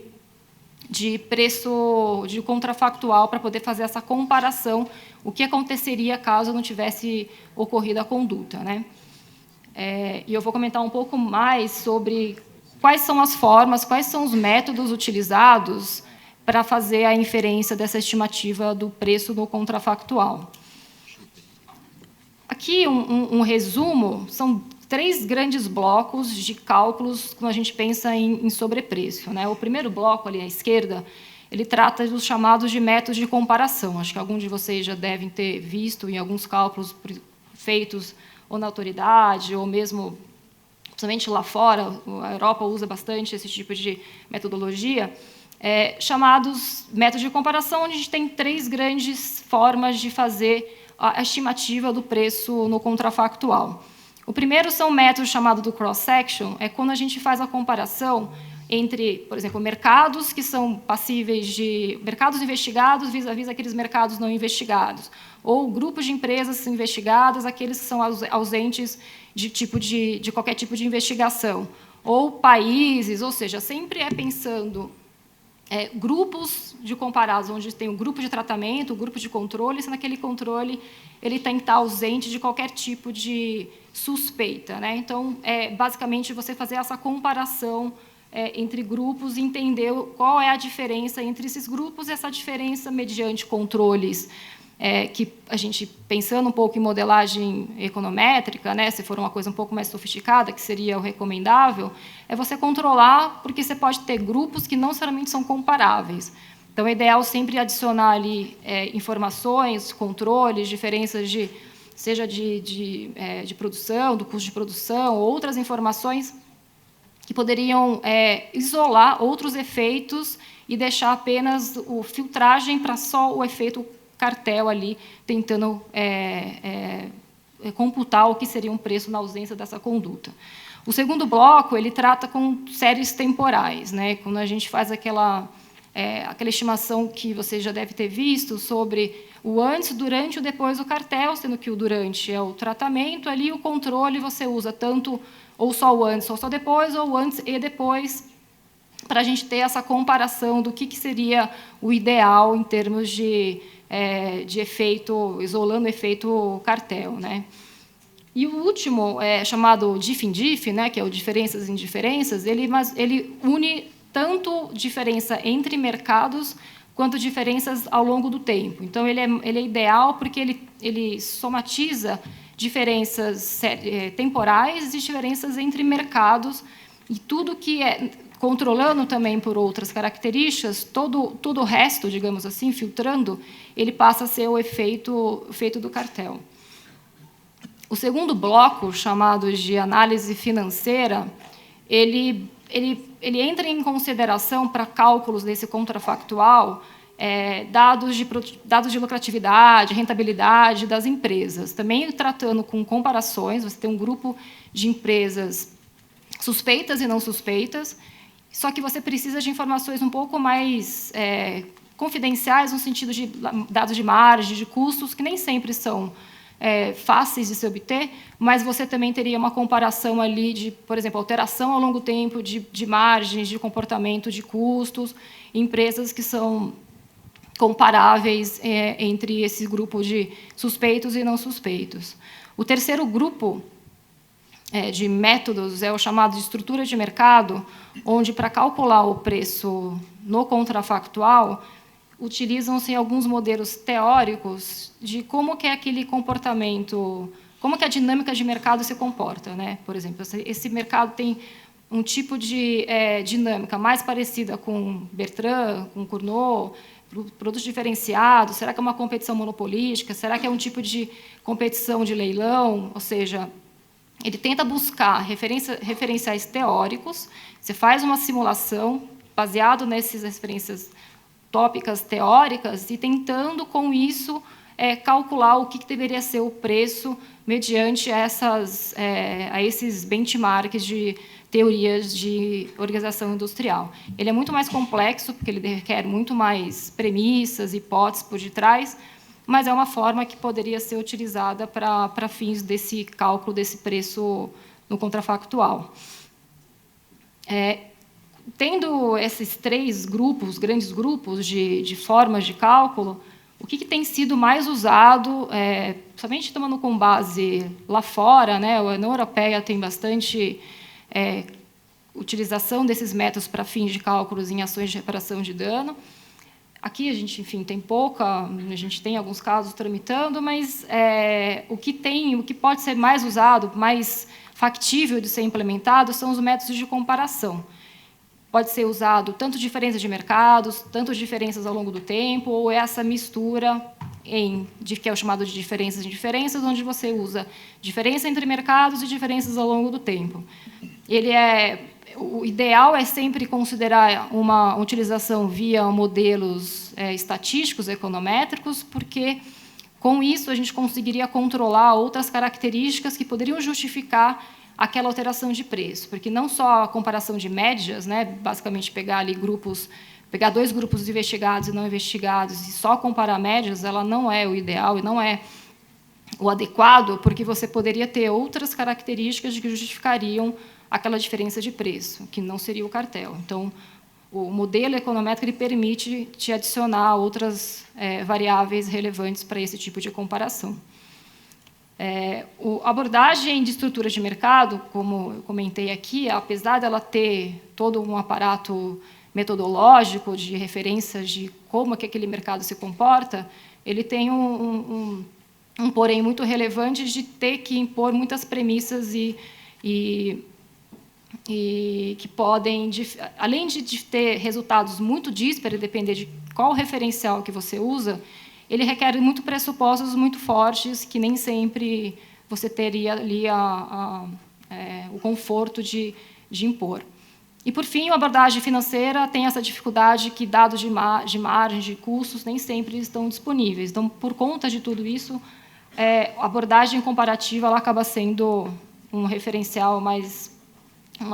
preço de contrafactual para poder fazer essa comparação, o que aconteceria caso não tivesse ocorrido a conduta, né? E eu vou comentar um pouco mais sobre quais são as formas, quais são os métodos utilizados para fazer a inferência dessa estimativa do preço no contrafactual. Aqui um resumo, são 3 grandes blocos de cálculos quando a gente pensa em sobrepreço, né? O primeiro bloco, ali à esquerda, ele trata dos chamados de métodos de comparação. Acho que algum de vocês já devem ter visto em alguns cálculos feitos ou na autoridade, ou mesmo, principalmente lá fora, a Europa usa bastante esse tipo de metodologia, chamados métodos de comparação, onde a gente tem 3 grandes formas de fazer a estimativa do preço no contrafactual. O primeiro são métodos chamados do cross-section, é quando a gente faz a comparação entre, por exemplo, mercados que são passíveis de... mercados investigados vis-à-vis aqueles mercados não investigados, ou grupos de empresas investigadas, aqueles que são ausentes de qualquer tipo de investigação, ou países, ou seja, sempre pensando grupos de comparados, onde tem um grupo de tratamento, um grupo de controle, se naquele controle ele tem que estar ausente de qualquer tipo de suspeita, né? Então, basicamente, você fazer essa comparação entre grupos e entender qual é a diferença entre esses grupos, e essa diferença mediante controles que a gente, pensando um pouco em modelagem econométrica, né, se for uma coisa um pouco mais sofisticada, que seria o recomendável, é você controlar, porque você pode ter grupos que não necessariamente são comparáveis. Então, é ideal sempre adicionar ali informações, controles, diferenças seja de produção, do custo de produção, outras informações que poderiam isolar outros efeitos e deixar apenas a filtragem para só o efeito cartel ali, tentando computar o que seria um preço na ausência dessa conduta. O segundo bloco, ele trata com séries temporais, né? Quando a gente faz aquela estimação que você já deve ter visto sobre o antes, durante e o depois do cartel, sendo que o durante é o tratamento, ali o controle você usa tanto ou só o antes ou só depois, ou antes e depois, para a gente ter essa comparação do que seria o ideal em termos de efeito, isolando o efeito cartel, né? E o último, chamado DIF-INDIF, né, que é o diferenças e indiferenças, ele une tanto diferença entre mercados quanto diferenças ao longo do tempo. Então, ele é ideal porque ele somatiza diferenças temporais e diferenças entre mercados, e tudo que controlando também por outras características, todo o resto, digamos assim, filtrando, ele passa a ser o efeito do cartel. O segundo bloco, chamado de análise financeira, ele entra em consideração para cálculos desse contrafactual dados de lucratividade, rentabilidade das empresas. Também tratando com comparações, você tem um grupo de empresas suspeitas e não suspeitas, só que você precisa de informações um pouco mais confidenciais, no sentido de dados de margem, de custos, que nem sempre são fáceis de se obter, mas você também teria uma comparação ali de, por exemplo, alteração ao longo do tempo de margens, de comportamento de custos, empresas que são comparáveis entre esse grupo de suspeitos e não suspeitos. O terceiro grupo de métodos é o chamado de estrutura de mercado, onde, para calcular o preço no contrafactual, utilizam-se alguns modelos teóricos de como que é aquele comportamento, como que a dinâmica de mercado se comporta, né? Por exemplo, esse mercado tem um tipo de dinâmica mais parecida com Bertrand, com Cournot, produtos diferenciados. Será que é uma competição monopolística? Será que é um tipo de competição de leilão? Ou seja, ele tenta buscar referenciais teóricos. Você faz uma simulação baseado nessas referências tópicas teóricas e tentando, com isso, calcular o que deveria ser o preço mediante a esses benchmarks de teorias de organização industrial. Ele é muito mais complexo, porque ele requer muito mais premissas, hipóteses por detrás, mas é uma forma que poderia ser utilizada para fins desse cálculo desse preço no contrafactual. Tendo esses 3 grupos, grandes grupos de formas de cálculo, o que tem sido mais usado, somente tomando com base lá fora, né, a União Europeia tem bastante utilização desses métodos para fins de cálculos em ações de reparação de dano. Aqui a gente, enfim, tem pouca, a gente tem alguns casos tramitando, mas o que pode ser mais usado, mais factível de ser implementado, são os métodos de comparação. Pode ser usado tanto diferenças de mercados, tanto diferenças ao longo do tempo, ou essa mistura que é o chamado de diferenças em diferenças, onde você usa diferença entre mercados e diferenças ao longo do tempo. O ideal é sempre considerar uma utilização via modelos estatísticos, econométricos, porque, com isso, a gente conseguiria controlar outras características que poderiam justificar aquela alteração de preço, porque não só a comparação de médias, né, basicamente pegar 2 grupos investigados e não investigados e só comparar médias, ela não é o ideal e não é o adequado, porque você poderia ter outras características que justificariam aquela diferença de preço, que não seria o cartel. Então, o modelo econométrico ele permite te adicionar outras variáveis relevantes para esse tipo de comparação. A abordagem de estrutura de mercado, como eu comentei aqui, apesar dela ter todo um aparato metodológico de referências de como é que aquele mercado se comporta, ele tem um porém muito relevante de ter que impor muitas premissas e que podem, além de ter resultados muito díspares, depender de qual referencial que você usa, ele requer muito pressupostos muito fortes que nem sempre você teria ali o conforto de impor. E, por fim, a abordagem financeira tem essa dificuldade que dados de margem, de custos, nem sempre estão disponíveis. Então, por conta de tudo isso, a abordagem comparativa ela acaba sendo um referencial mais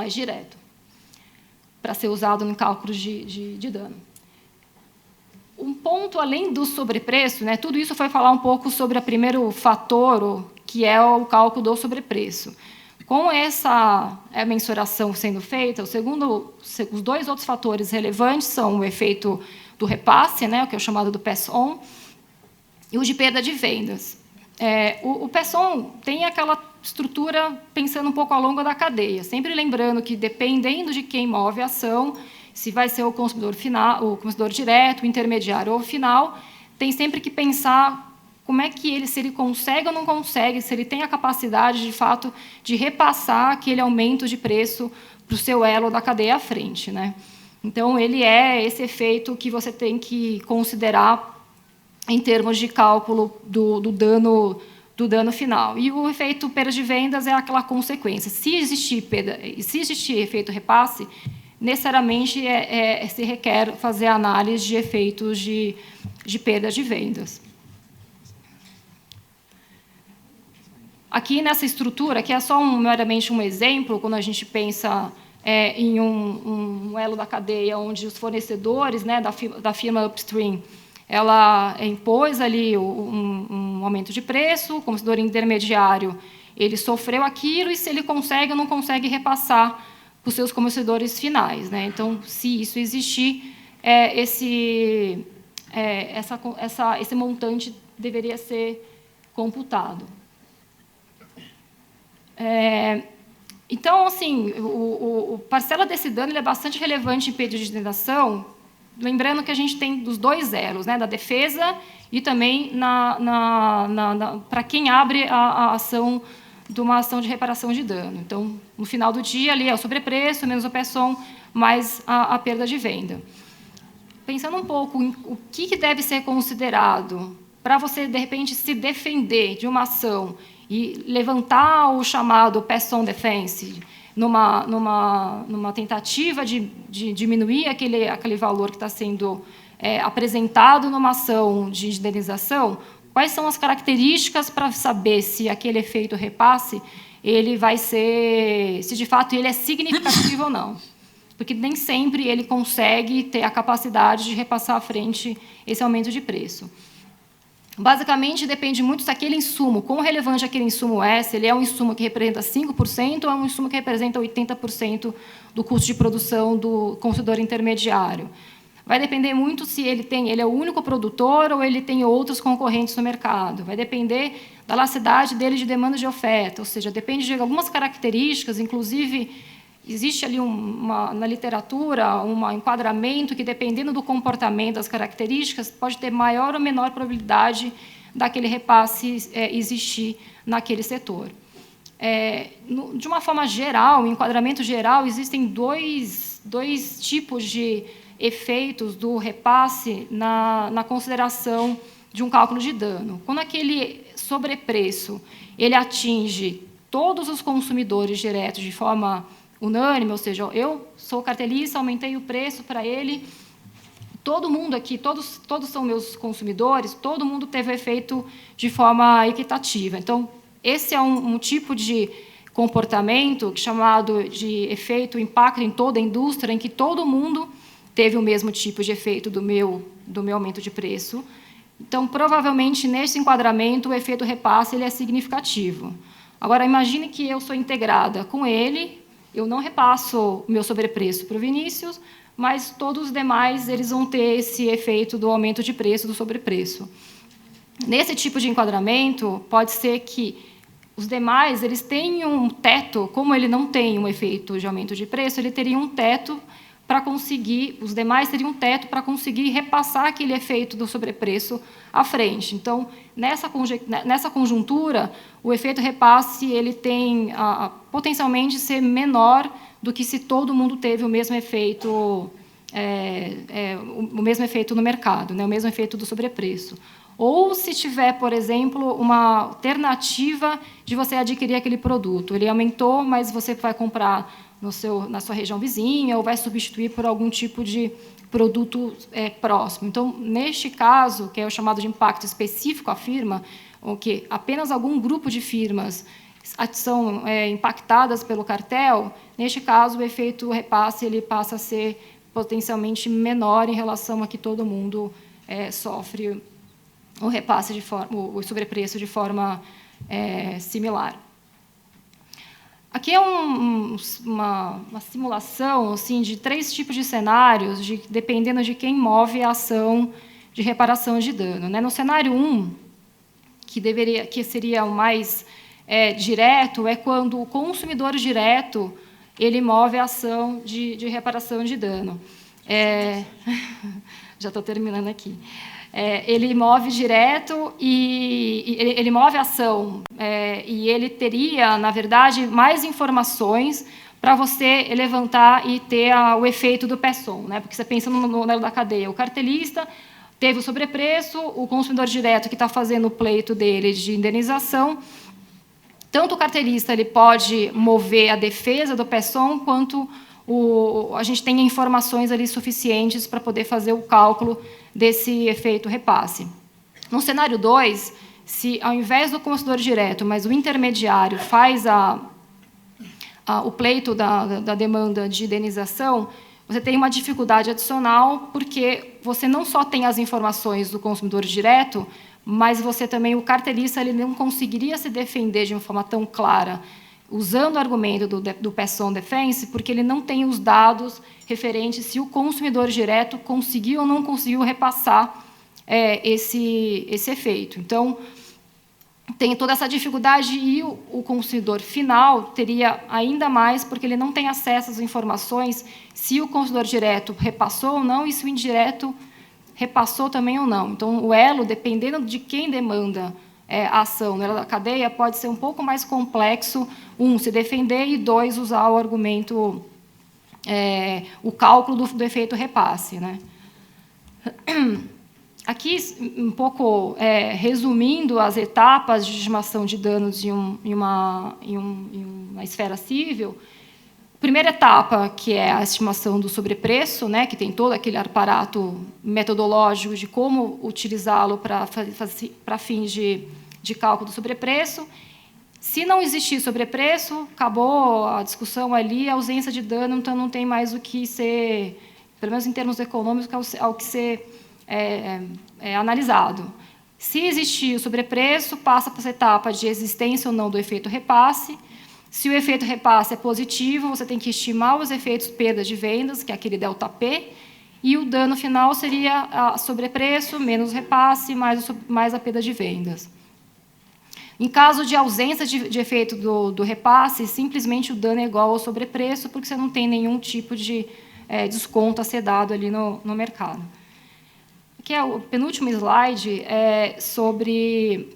direto para ser usado no cálculo de dano. Um ponto além do sobrepreço, né, tudo isso foi falar um pouco sobre o primeiro fator, que é o cálculo do sobrepreço. Com essa mensuração sendo feita, os 2 outros fatores relevantes são o efeito do repasse, né, o que é o chamado do pass-on, e o de perda de vendas. O pass-on tem aquela estrutura pensando um pouco ao longo da cadeia, sempre lembrando que, dependendo de quem move a ação, se vai ser o consumidor final, o consumidor direto, o intermediário ou o final, tem sempre que pensar como é que se ele consegue ou não consegue, se ele tem a capacidade, de fato, de repassar aquele aumento de preço para o seu elo da cadeia à frente, né? Então, ele é esse efeito que você tem que considerar em termos de cálculo do dano final. E o efeito perda de vendas é aquela consequência. Se existir efeito repasse, necessariamente se requer fazer análise de efeitos de perda de vendas. Aqui, nessa estrutura, que é só meramente um exemplo, quando a gente pensa em um elo da cadeia onde os fornecedores, né, da firma upstream, ela impôs ali um aumento de preço, o consumidor intermediário ele sofreu aquilo, e se ele consegue ou não consegue repassar para os seus consumidores finais, né? Então, se isso existir, esse montante deveria ser computado. Então, assim, o parcela desse dano ele é bastante relevante em pedido de indenização, lembrando que a gente tem dos dois elos, né, da defesa e também para quem abre a ação de uma ação de reparação de dano. Então, no final do dia, ali é o sobrepreço, menos o PESOM, mais a perda de venda. Pensando um pouco em o que deve ser considerado para você, de repente, se defender de uma ação e levantar o chamado PESOM Defense numa tentativa de diminuir aquele valor que está sendo apresentado numa ação de indenização, quais são as características para saber se aquele efeito repasse ele vai ser, se de fato ele é significativo ou não? Porque nem sempre ele consegue ter a capacidade de repassar à frente esse aumento de preço. Basicamente, depende muito se aquele insumo, quão relevante aquele insumo é, se ele é um insumo que representa 5% ou é um insumo que representa 80% do custo de produção do consumidor intermediário. Vai depender muito se ele é o único produtor ou ele tem outros concorrentes no mercado. Vai depender da elasticidade dele de demanda de oferta, ou seja, depende de algumas características, inclusive existe ali na literatura um enquadramento que, dependendo do comportamento, das características, pode ter maior ou menor probabilidade daquele repasse existir naquele setor. De uma forma geral, em enquadramento geral, existem dois tipos de efeitos do repasse na consideração de um cálculo de dano. Quando aquele sobrepreço ele atinge todos os consumidores diretos de forma unânime, ou seja, eu sou cartelista, aumentei o preço para ele, todo mundo aqui, todos são meus consumidores, todo mundo teve o efeito de forma equitativa. Então, esse é um tipo de comportamento chamado de efeito impacto em toda a indústria, em que todo mundo teve o mesmo tipo de efeito do meu aumento de preço. Então, provavelmente, nesse enquadramento, o efeito repasse ele é significativo. Agora, imagine que eu sou integrada com ele, eu não repasso o meu sobrepreço para o Vinícius, mas todos os demais eles vão ter esse efeito do aumento de preço, do sobrepreço. Nesse tipo de enquadramento, pode ser que os demais eles tenham um teto, como ele não tem um efeito de aumento de preço, ele teria um teto para conseguir, os demais teriam um teto para conseguir repassar aquele efeito do sobrepreço à frente. Então, nessa conjuntura, o efeito repasse ele tem potencialmente ser menor do que se todo mundo teve o mesmo efeito, o mesmo efeito no mercado, né, o mesmo efeito do sobrepreço. Ou se tiver, por exemplo, uma alternativa de você adquirir aquele produto. Ele aumentou, mas você vai comprar na sua região vizinha ou vai substituir por algum tipo de produto próximo. Então, neste caso, que é o chamado de impacto específico à firma, o que apenas algum grupo de firmas são impactadas pelo cartel, neste caso, o efeito repasse ele passa a ser potencialmente menor em relação a que todo mundo sofre o repasse o sobrepreço de forma similar. Aqui é uma simulação assim, de 3 tipos de cenários, dependendo de quem move a ação de reparação de dano. Né? No cenário 1, que seria o mais direto, é quando o consumidor direto ele move a ação de reparação de dano. Já estou terminando aqui. Ele move direto e ele move a ação e ele teria, na verdade, mais informações para você levantar e ter o efeito do PESOM, né? Porque você pensa no modelo da cadeia, o cartelista teve o sobrepreço, o consumidor direto que está fazendo o pleito dele de indenização, tanto o cartelista ele pode mover a defesa do PESOM, quanto a gente tem informações ali suficientes para poder fazer o cálculo desse efeito repasse. No cenário 2, se ao invés do consumidor direto, mas o intermediário faz o pleito da demanda de indenização, você tem uma dificuldade adicional, porque você não só tem as informações do consumidor direto, mas você também, o cartelista, ele não conseguiria se defender de uma forma tão clara, usando o argumento do PESOM Defense, porque ele não tem os dados referentes se o consumidor direto conseguiu ou não conseguiu repassar esse efeito. Então, tem toda essa dificuldade e o consumidor final teria ainda mais, porque ele não tem acesso às informações se o consumidor direto repassou ou não e se o indireto repassou também ou não. Então, o elo, dependendo de quem demanda a ação no elo da cadeia, pode ser um pouco mais complexo, se defender, e dois, usar o argumento, o cálculo do efeito repasse, né? Aqui, um pouco resumindo as etapas de estimação de danos em uma esfera cível. Primeira etapa, que é a estimação do sobrepreço, né, que tem todo aquele aparato metodológico de como utilizá-lo para fins de cálculo do sobrepreço. Se não existir sobrepreço, acabou a discussão ali, a ausência de dano, então não tem mais o que ser, pelo menos em termos econômicos, ao que ser analisado. Se existir o sobrepreço, passa para essa etapa de existência ou não do efeito repasse. Se o efeito repasse é positivo, você tem que estimar os efeitos perda de vendas, que é aquele delta P, e o dano final seria a sobrepreço menos repasse mais a perda de vendas. Em caso de ausência de efeito do repasse, simplesmente o dano é igual ao sobrepreço, porque você não tem nenhum tipo de desconto a ser dado ali no mercado. Aqui é o penúltimo slide, sobre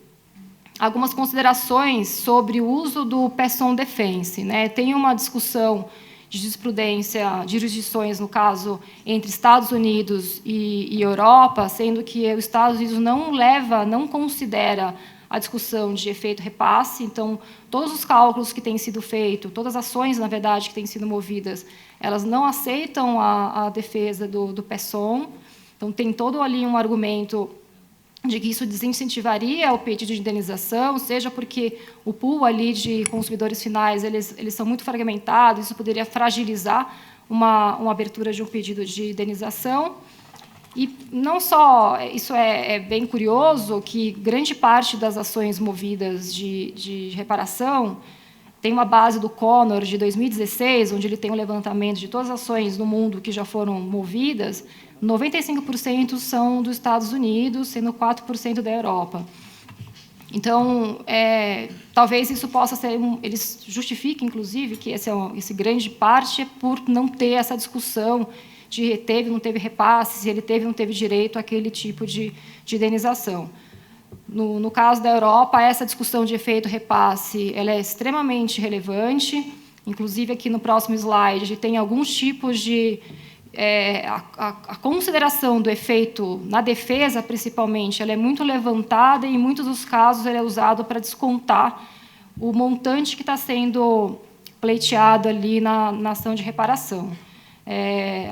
algumas considerações sobre o uso do Person Defense, né? Tem uma discussão de jurisprudência, de jurisdições, no caso, entre Estados Unidos e Europa, sendo que os Estados Unidos não considera a discussão de efeito repasse. Então, todos os cálculos que têm sido feitos, todas as ações, na verdade, que têm sido movidas, elas não aceitam a defesa do Person. Então, tem todo ali um argumento de que isso desincentivaria o pedido de indenização, seja porque o pool ali de consumidores finais eles são muito fragmentados, isso poderia fragilizar uma abertura de um pedido de indenização. E não só, isso é bem curioso, que grande parte das ações movidas de reparação tem uma base do Connor de 2016, onde ele tem um levantamento de todas as ações no mundo que já foram movidas. 95% são dos Estados Unidos, sendo 4% da Europa. Então, talvez isso possa ser... eles justifiquem, inclusive, que esse grande parte é por não ter essa discussão de teve ou não teve repasse, se ele teve ou não teve direito àquele tipo de indenização. No caso da Europa, essa discussão de efeito repasse ela é extremamente relevante. Inclusive, aqui no próximo slide, a gente tem alguns tipos de... a consideração do efeito na defesa, principalmente, ela é muito levantada e, em muitos dos casos, ela é usado para descontar o montante que está sendo pleiteado ali na ação de reparação.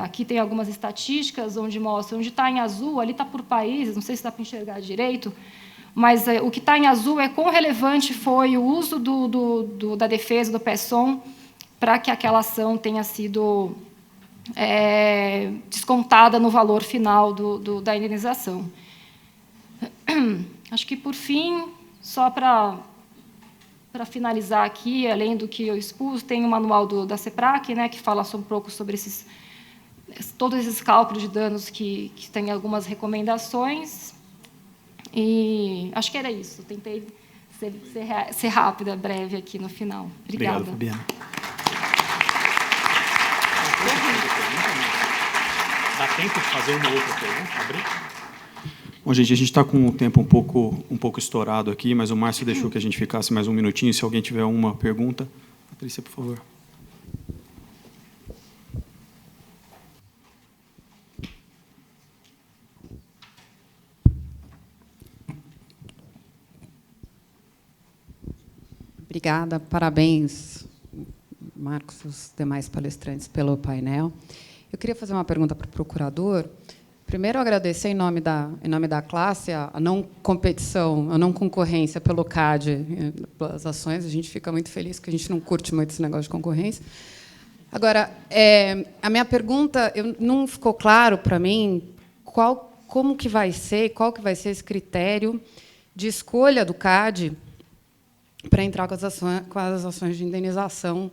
Aqui tem algumas estatísticas onde mostram, onde está em azul, ali está por países, não sei se dá para enxergar direito, mas o que está em azul é quão relevante foi o uso da defesa do Person para que aquela ação tenha sido descontada no valor final da indenização. Acho que, por fim, só para finalizar aqui, além do que eu expus, tem o manual da CEPRAC, né, que fala um pouco sobre todos esses cálculos de danos que tem algumas recomendações. E acho que era isso. Tentei ser rápida, breve aqui no final. Obrigada. Obrigado, Fabiana. Dá tempo de fazer uma outra pergunta? Abrir? Bom, gente, a gente está com o tempo um pouco estourado aqui, mas o Márcio deixou que a gente ficasse mais um minutinho. Se alguém tiver uma pergunta, Patrícia, por favor. Obrigada, parabéns, Marcos e os demais palestrantes pelo painel. Eu queria fazer uma pergunta para o procurador. Primeiro, agradecer em nome da classe a não competição, a não concorrência pelo CAD, pelas ações. A gente fica muito feliz, porque a gente não curte muito esse negócio de concorrência. Agora, a minha pergunta, não ficou claro para mim como que vai ser, qual que vai ser esse critério de escolha do CAD para entrar com as ações de indenização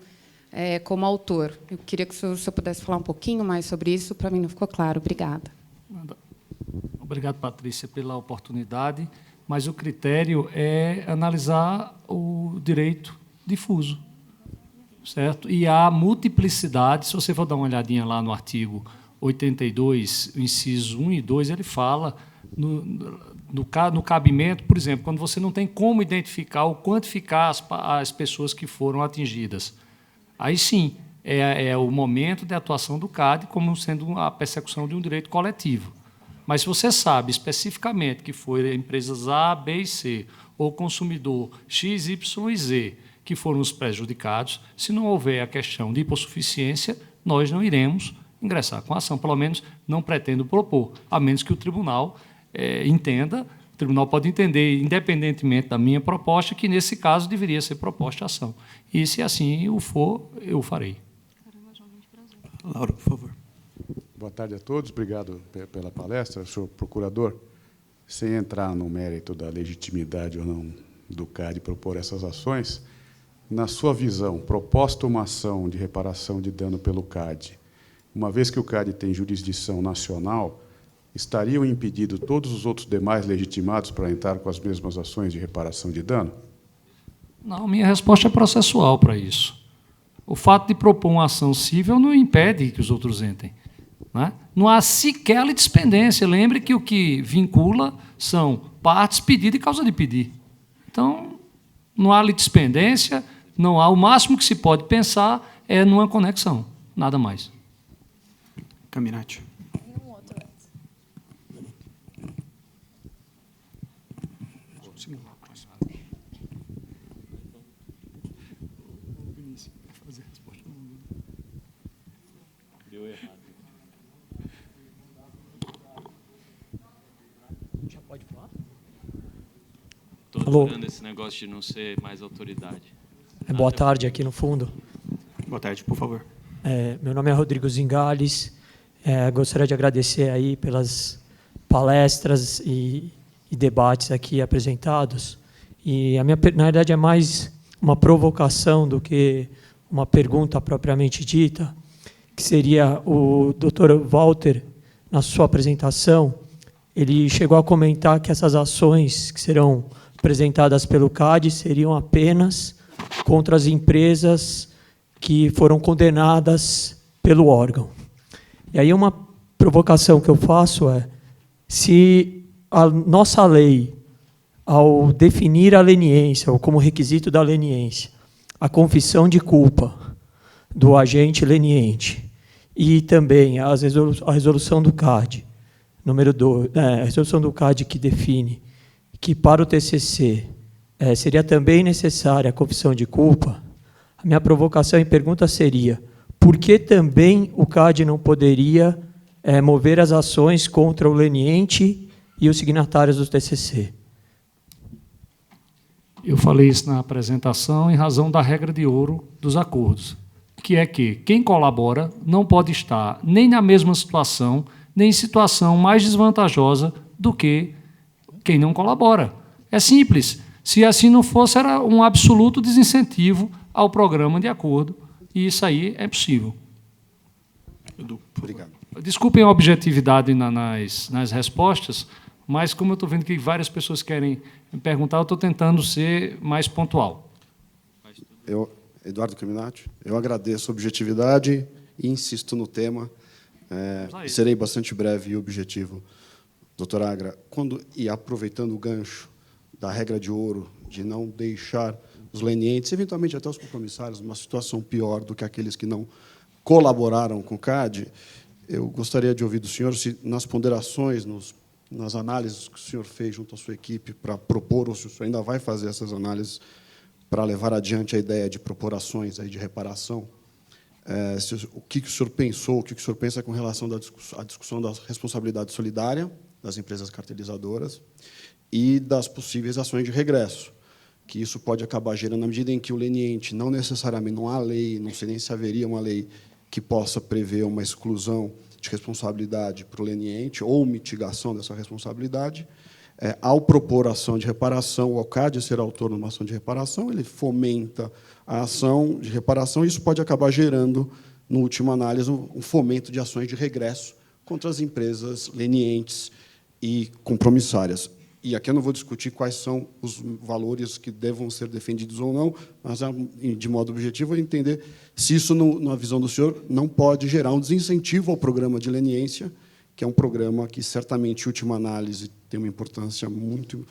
como autor. Eu queria que o senhor pudesse falar um pouquinho mais sobre isso, para mim não ficou claro. Obrigada. Obrigado, Patrícia, pela oportunidade. mas o critério é analisar o direito difuso, certo? E há multiplicidade, se você for dar uma olhadinha lá no artigo 82, o inciso 1 e 2, ele fala no cabimento, por exemplo, quando você não tem como identificar ou quantificar as pessoas que foram atingidas. Aí sim, é o momento de atuação do CAD como sendo a persecução de um direito coletivo. Mas se você sabe especificamente que foi empresas A, B e C, ou consumidor X, Y e Z, que foram os prejudicados, se não houver a questão de hipossuficiência, nós não iremos ingressar com a ação, pelo menos não pretendo propor, a menos que o tribunal entenda, o tribunal pode entender, independentemente da minha proposta, que, nesse caso, deveria ser proposta a ação. E, se assim o for, eu farei. Laura, por favor. Boa tarde a todos, obrigado pela palestra. Senhor procurador, sem entrar no mérito da legitimidade ou não do CAD propor essas ações, na sua visão, proposta uma ação de reparação de dano pelo CAD, uma vez que o CAD tem jurisdição nacional, estariam impedidos todos os outros demais legitimados para entrar com as mesmas ações de reparação de dano? Não, minha resposta é processual para isso. O fato de propor uma ação civil não impede que os outros entrem. Né? Não há sequer litispendência. Lembre que o que vincula são partes, pedido e causa de pedir. Então, não há litispendência, não há. O máximo que se pode pensar é numa conexão, nada mais. Caminati. Deu errado. Já pode falar? Estou Alô? adorando esse negócio de não ser mais autoridade. Boa tarde aqui no fundo. Boa tarde, por favor. Meu nome é Rodrigo Zingales. Gostaria de agradecer aí pelas palestras e debates aqui apresentados. E a minha, na verdade, é mais uma provocação do que uma pergunta propriamente dita, que seria o Dr. Walter, na sua apresentação, ele chegou a comentar que essas ações que serão apresentadas pelo CAD seriam apenas contra as empresas que foram condenadas pelo órgão. E aí uma provocação que eu faço é, se a nossa lei, ao definir a leniência, ou como requisito da leniência, a confissão de culpa do agente leniente e também a resolução do CAD, número 2, a resolução do CAD que define que para o TCC seria também necessária a confissão de culpa, a minha provocação e pergunta seria, por que também o CAD não poderia mover as ações contra o leniente e os signatários do TCC? Eu falei isso na apresentação em razão da regra de ouro dos acordos, que é que quem colabora não pode estar nem na mesma situação, nem em situação mais desvantajosa do que quem não colabora. É simples. Se assim não fosse, era um absoluto desincentivo ao programa de acordo, e isso aí é possível. Obrigado. Desculpem a objetividade nas respostas, mas como eu estou vendo que várias pessoas querem me perguntar, eu estou tentando ser mais pontual. Eduardo Caminati, eu agradeço a objetividade e insisto no tema. Serei bastante breve e objetivo. Doutor Agra, e aproveitando o gancho da regra de ouro, de não deixar os lenientes, eventualmente até os compromissários, numa situação pior do que aqueles que não colaboraram com o CAD, eu gostaria de ouvir do senhor se, nas ponderações, nas análises que o senhor fez junto à sua equipe para propor, ou se o senhor ainda vai fazer essas análises para levar adiante a ideia de propor ações aí de reparação, o que o senhor pensou, o que o senhor pensa com relação à discussão da responsabilidade solidária das empresas cartelizadoras e das possíveis ações de regresso, que isso pode acabar gerando, na medida em que o leniente, não necessariamente, não há lei, não sei nem se haveria uma lei que possa prever uma exclusão de responsabilidade para o leniente ou mitigação dessa responsabilidade, ao propor ação de reparação, o CAD ser autor numa ação de reparação, ele fomenta a ação de reparação e isso pode acabar gerando, no último análise, um fomento de ações de regresso contra as empresas lenientes e compromissárias. e aqui eu não vou discutir quais são os valores que devam ser defendidos ou não, mas, de modo objetivo, entender se isso, na visão do senhor, não pode gerar um desincentivo ao programa de leniência, que é um programa que, certamente, em última análise, tem uma importância muito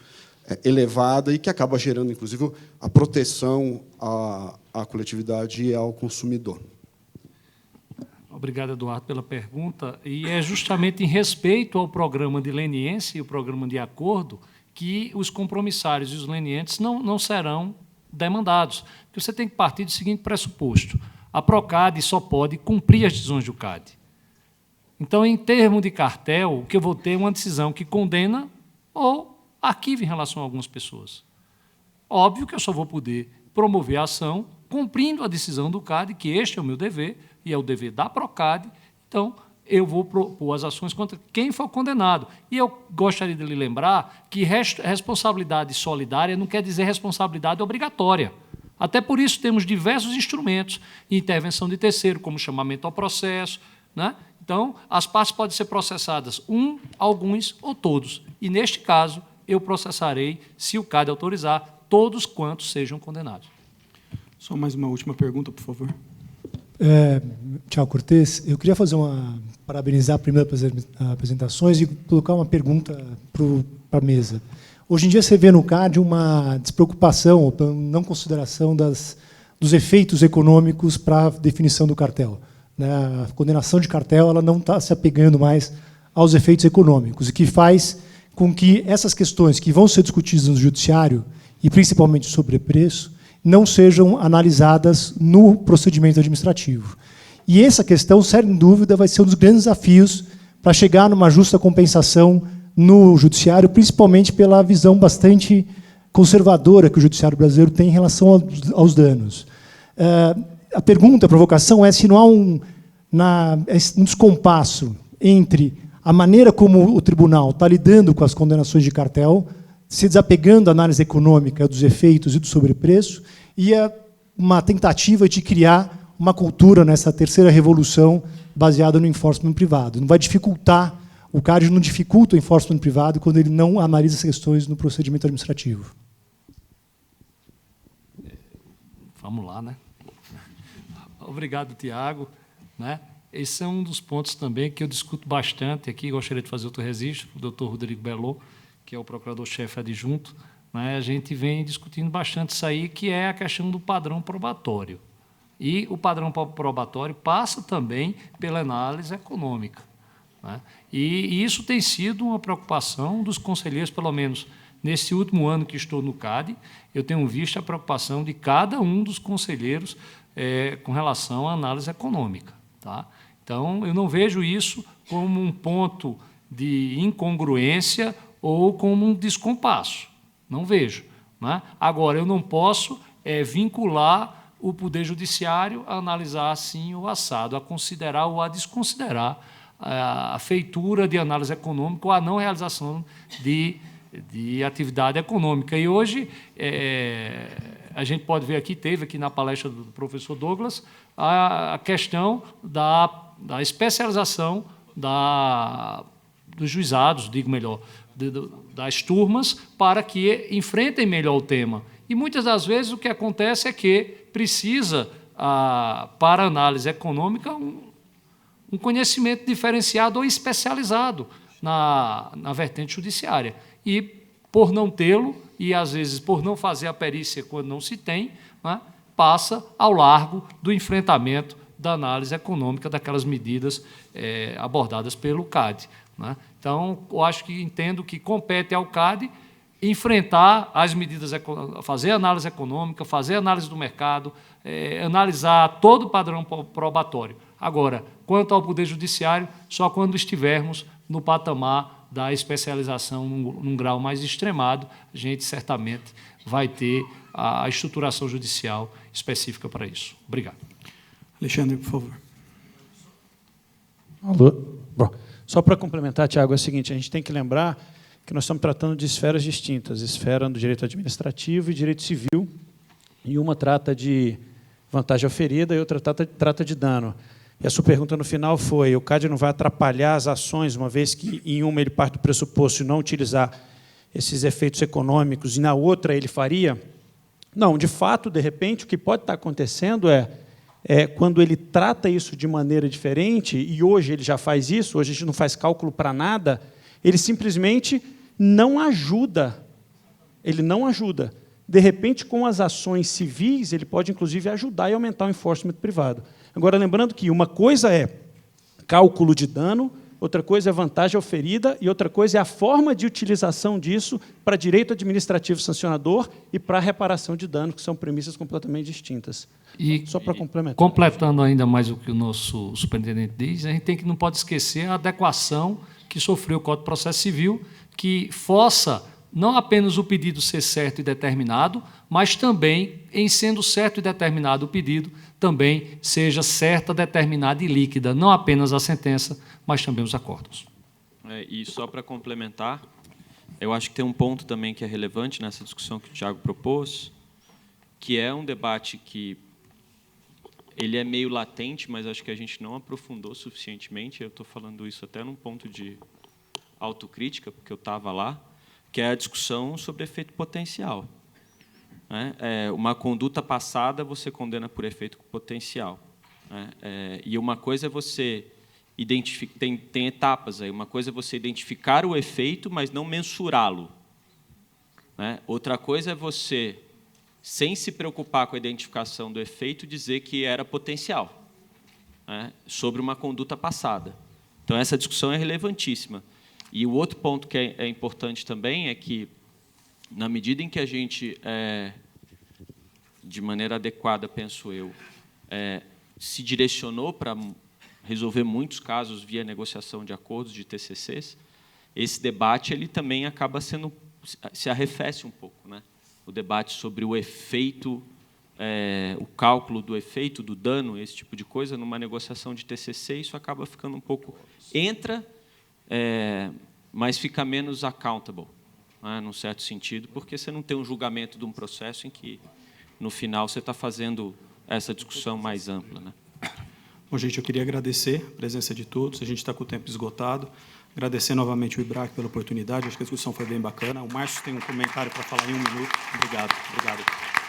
elevada e que acaba gerando, inclusive, a proteção à coletividade e ao consumidor. Obrigado, Eduardo, pela pergunta. E é justamente em respeito ao programa de leniência e o programa de acordo que os compromissários e os lenientes não serão demandados. Porque você tem que partir do seguinte pressuposto: a Procad só pode cumprir as decisões do CAD. Então, em termos de cartel, o que eu vou ter é uma decisão que condena ou arquiva em relação a algumas pessoas. Óbvio que eu só vou poder promover a ação cumprindo a decisão do CAD, que este é o meu dever, e é o dever da Procad. Então, eu vou propor as ações contra quem for condenado. E eu gostaria de lhe lembrar que responsabilidade solidária não quer dizer responsabilidade obrigatória. Até por isso temos diversos instrumentos de intervenção de terceiro, como chamamento ao processo, né? Então, as partes podem ser processadas, alguns ou todos. E, neste caso, eu processarei, se o CAD autorizar, todos quantos sejam condenados. Só mais uma última pergunta, por favor. Tchau, Cortez. Eu queria parabenizar primeiro as apresentações e colocar uma pergunta para a mesa. Hoje em dia, você vê no CAD uma despreocupação, ou não consideração dos efeitos econômicos para a definição do cartel. A condenação de cartel ela não está se apegando mais aos efeitos econômicos, o que faz com que essas questões que vão ser discutidas no judiciário, e principalmente sobre preço, não sejam analisadas no procedimento administrativo. E essa questão, sem dúvida, vai ser um dos grandes desafios para chegar numa justa compensação no judiciário, principalmente pela visão bastante conservadora que o judiciário brasileiro tem em relação aos danos. A pergunta, a provocação é se não há um descompasso entre a maneira como o tribunal está lidando com as condenações de cartel, se desapegando da análise econômica dos efeitos e do sobrepreço, e uma tentativa de criar uma cultura nessa terceira revolução baseada no enforcement privado. Não vai dificultar, o CAD não dificulta o enforcement privado quando ele não analisa as questões no procedimento administrativo. Vamos lá, né? Obrigado, Tiago. Esse é um dos pontos também que eu discuto bastante aqui, gostaria de fazer outro registro, o doutor Rodrigo Bellot, que é o procurador-chefe adjunto, a gente vem discutindo bastante isso aí, que é a questão do padrão probatório. E o padrão probatório passa também pela análise econômica. E isso tem sido uma preocupação dos conselheiros, pelo menos nesse último ano que estou no CAD, eu tenho visto a preocupação de cada um dos conselheiros com relação à análise econômica. Tá? Então, eu não vejo isso como um ponto de incongruência ou como um descompasso. Não vejo. Agora, eu não posso vincular o Poder Judiciário a analisar assim o assado, a considerar ou a desconsiderar a feitura de análise econômica ou a não realização de atividade econômica. E hoje, a gente pode ver aqui, teve aqui na palestra do professor Douglas, a questão da especialização dos juizados, digo melhor, das turmas, para que enfrentem melhor o tema. E, muitas das vezes, o que acontece é que precisa, para análise econômica, um conhecimento diferenciado ou especializado na vertente judiciária. E, por não tê-lo, e, às vezes, por não fazer a perícia quando não se tem, passa ao largo do enfrentamento da análise econômica daquelas medidas abordadas pelo CAD. Então, eu acho que entendo que compete ao CAD enfrentar as medidas, fazer análise econômica, fazer análise do mercado, analisar todo o padrão probatório. Agora, quanto ao Poder Judiciário, só quando estivermos no patamar da especialização num grau mais extremado, a gente certamente vai ter a estruturação judicial específica para isso. Obrigado. Alexandre, por favor. Alô? Bom, só para complementar, Tiago, é o seguinte, a gente tem que lembrar que nós estamos tratando de esferas distintas, esfera do direito administrativo e direito civil, e uma trata de vantagem oferida e outra trata de dano. E a sua pergunta no final foi, o CAD não vai atrapalhar as ações, uma vez que em uma ele parte do pressuposto de não utilizar esses efeitos econômicos, e na outra ele faria? Não, de fato, de repente, o que pode estar acontecendo é quando ele trata isso de maneira diferente, e hoje ele já faz isso, hoje a gente não faz cálculo para nada, ele simplesmente não ajuda. Ele não ajuda. De repente, com as ações civis, ele pode, inclusive, ajudar e aumentar o enforcement privado. Agora, lembrando que uma coisa é cálculo de dano, outra coisa é vantagem oferida, e outra coisa é a forma de utilização disso para direito administrativo sancionador e para reparação de dano, que são premissas completamente distintas. E, só para complementar. Completando ainda mais o que o nosso superintendente diz, a gente não pode esquecer a adequação que sofreu o Código de Processo Civil, que força não apenas o pedido ser certo e determinado, mas também, em sendo certo e determinado o pedido, também seja certa, determinada e líquida, não apenas a sentença, mas também os acordos. E só para complementar, eu acho que tem um ponto também que é relevante nessa discussão que o Tiago propôs, que é um debate que ele é meio latente, mas acho que a gente não aprofundou suficientemente. Eu estou falando isso até num ponto de autocrítica, porque eu estava lá, que é a discussão sobre efeito potencial. Uma conduta passada você condena por efeito potencial. E uma coisa é você identificar, tem etapas aí. Uma coisa é você identificar o efeito, mas não mensurá-lo. Outra coisa é você, sem se preocupar com a identificação do efeito, dizer que era potencial, sobre uma conduta passada. Então, essa discussão é relevantíssima. E o outro ponto que é importante também é que, na medida em que a gente, de maneira adequada, penso eu, se direcionou para resolver muitos casos via negociação de acordos de TCCs, esse debate ele também acaba se arrefece um pouco, O debate sobre o efeito, o cálculo do efeito do dano, esse tipo de coisa, numa negociação de TCC, isso acaba ficando um pouco mas fica menos accountable, num certo sentido, porque você não tem um julgamento de um processo em que, no final, você está fazendo essa discussão mais ampla. Bom, gente, eu queria agradecer a presença de todos. A gente está com o tempo esgotado. Agradecer novamente o IBRAC pela oportunidade. Acho que a discussão foi bem bacana. O Márcio tem um comentário para falar em 1 minuto. Obrigado. Obrigado.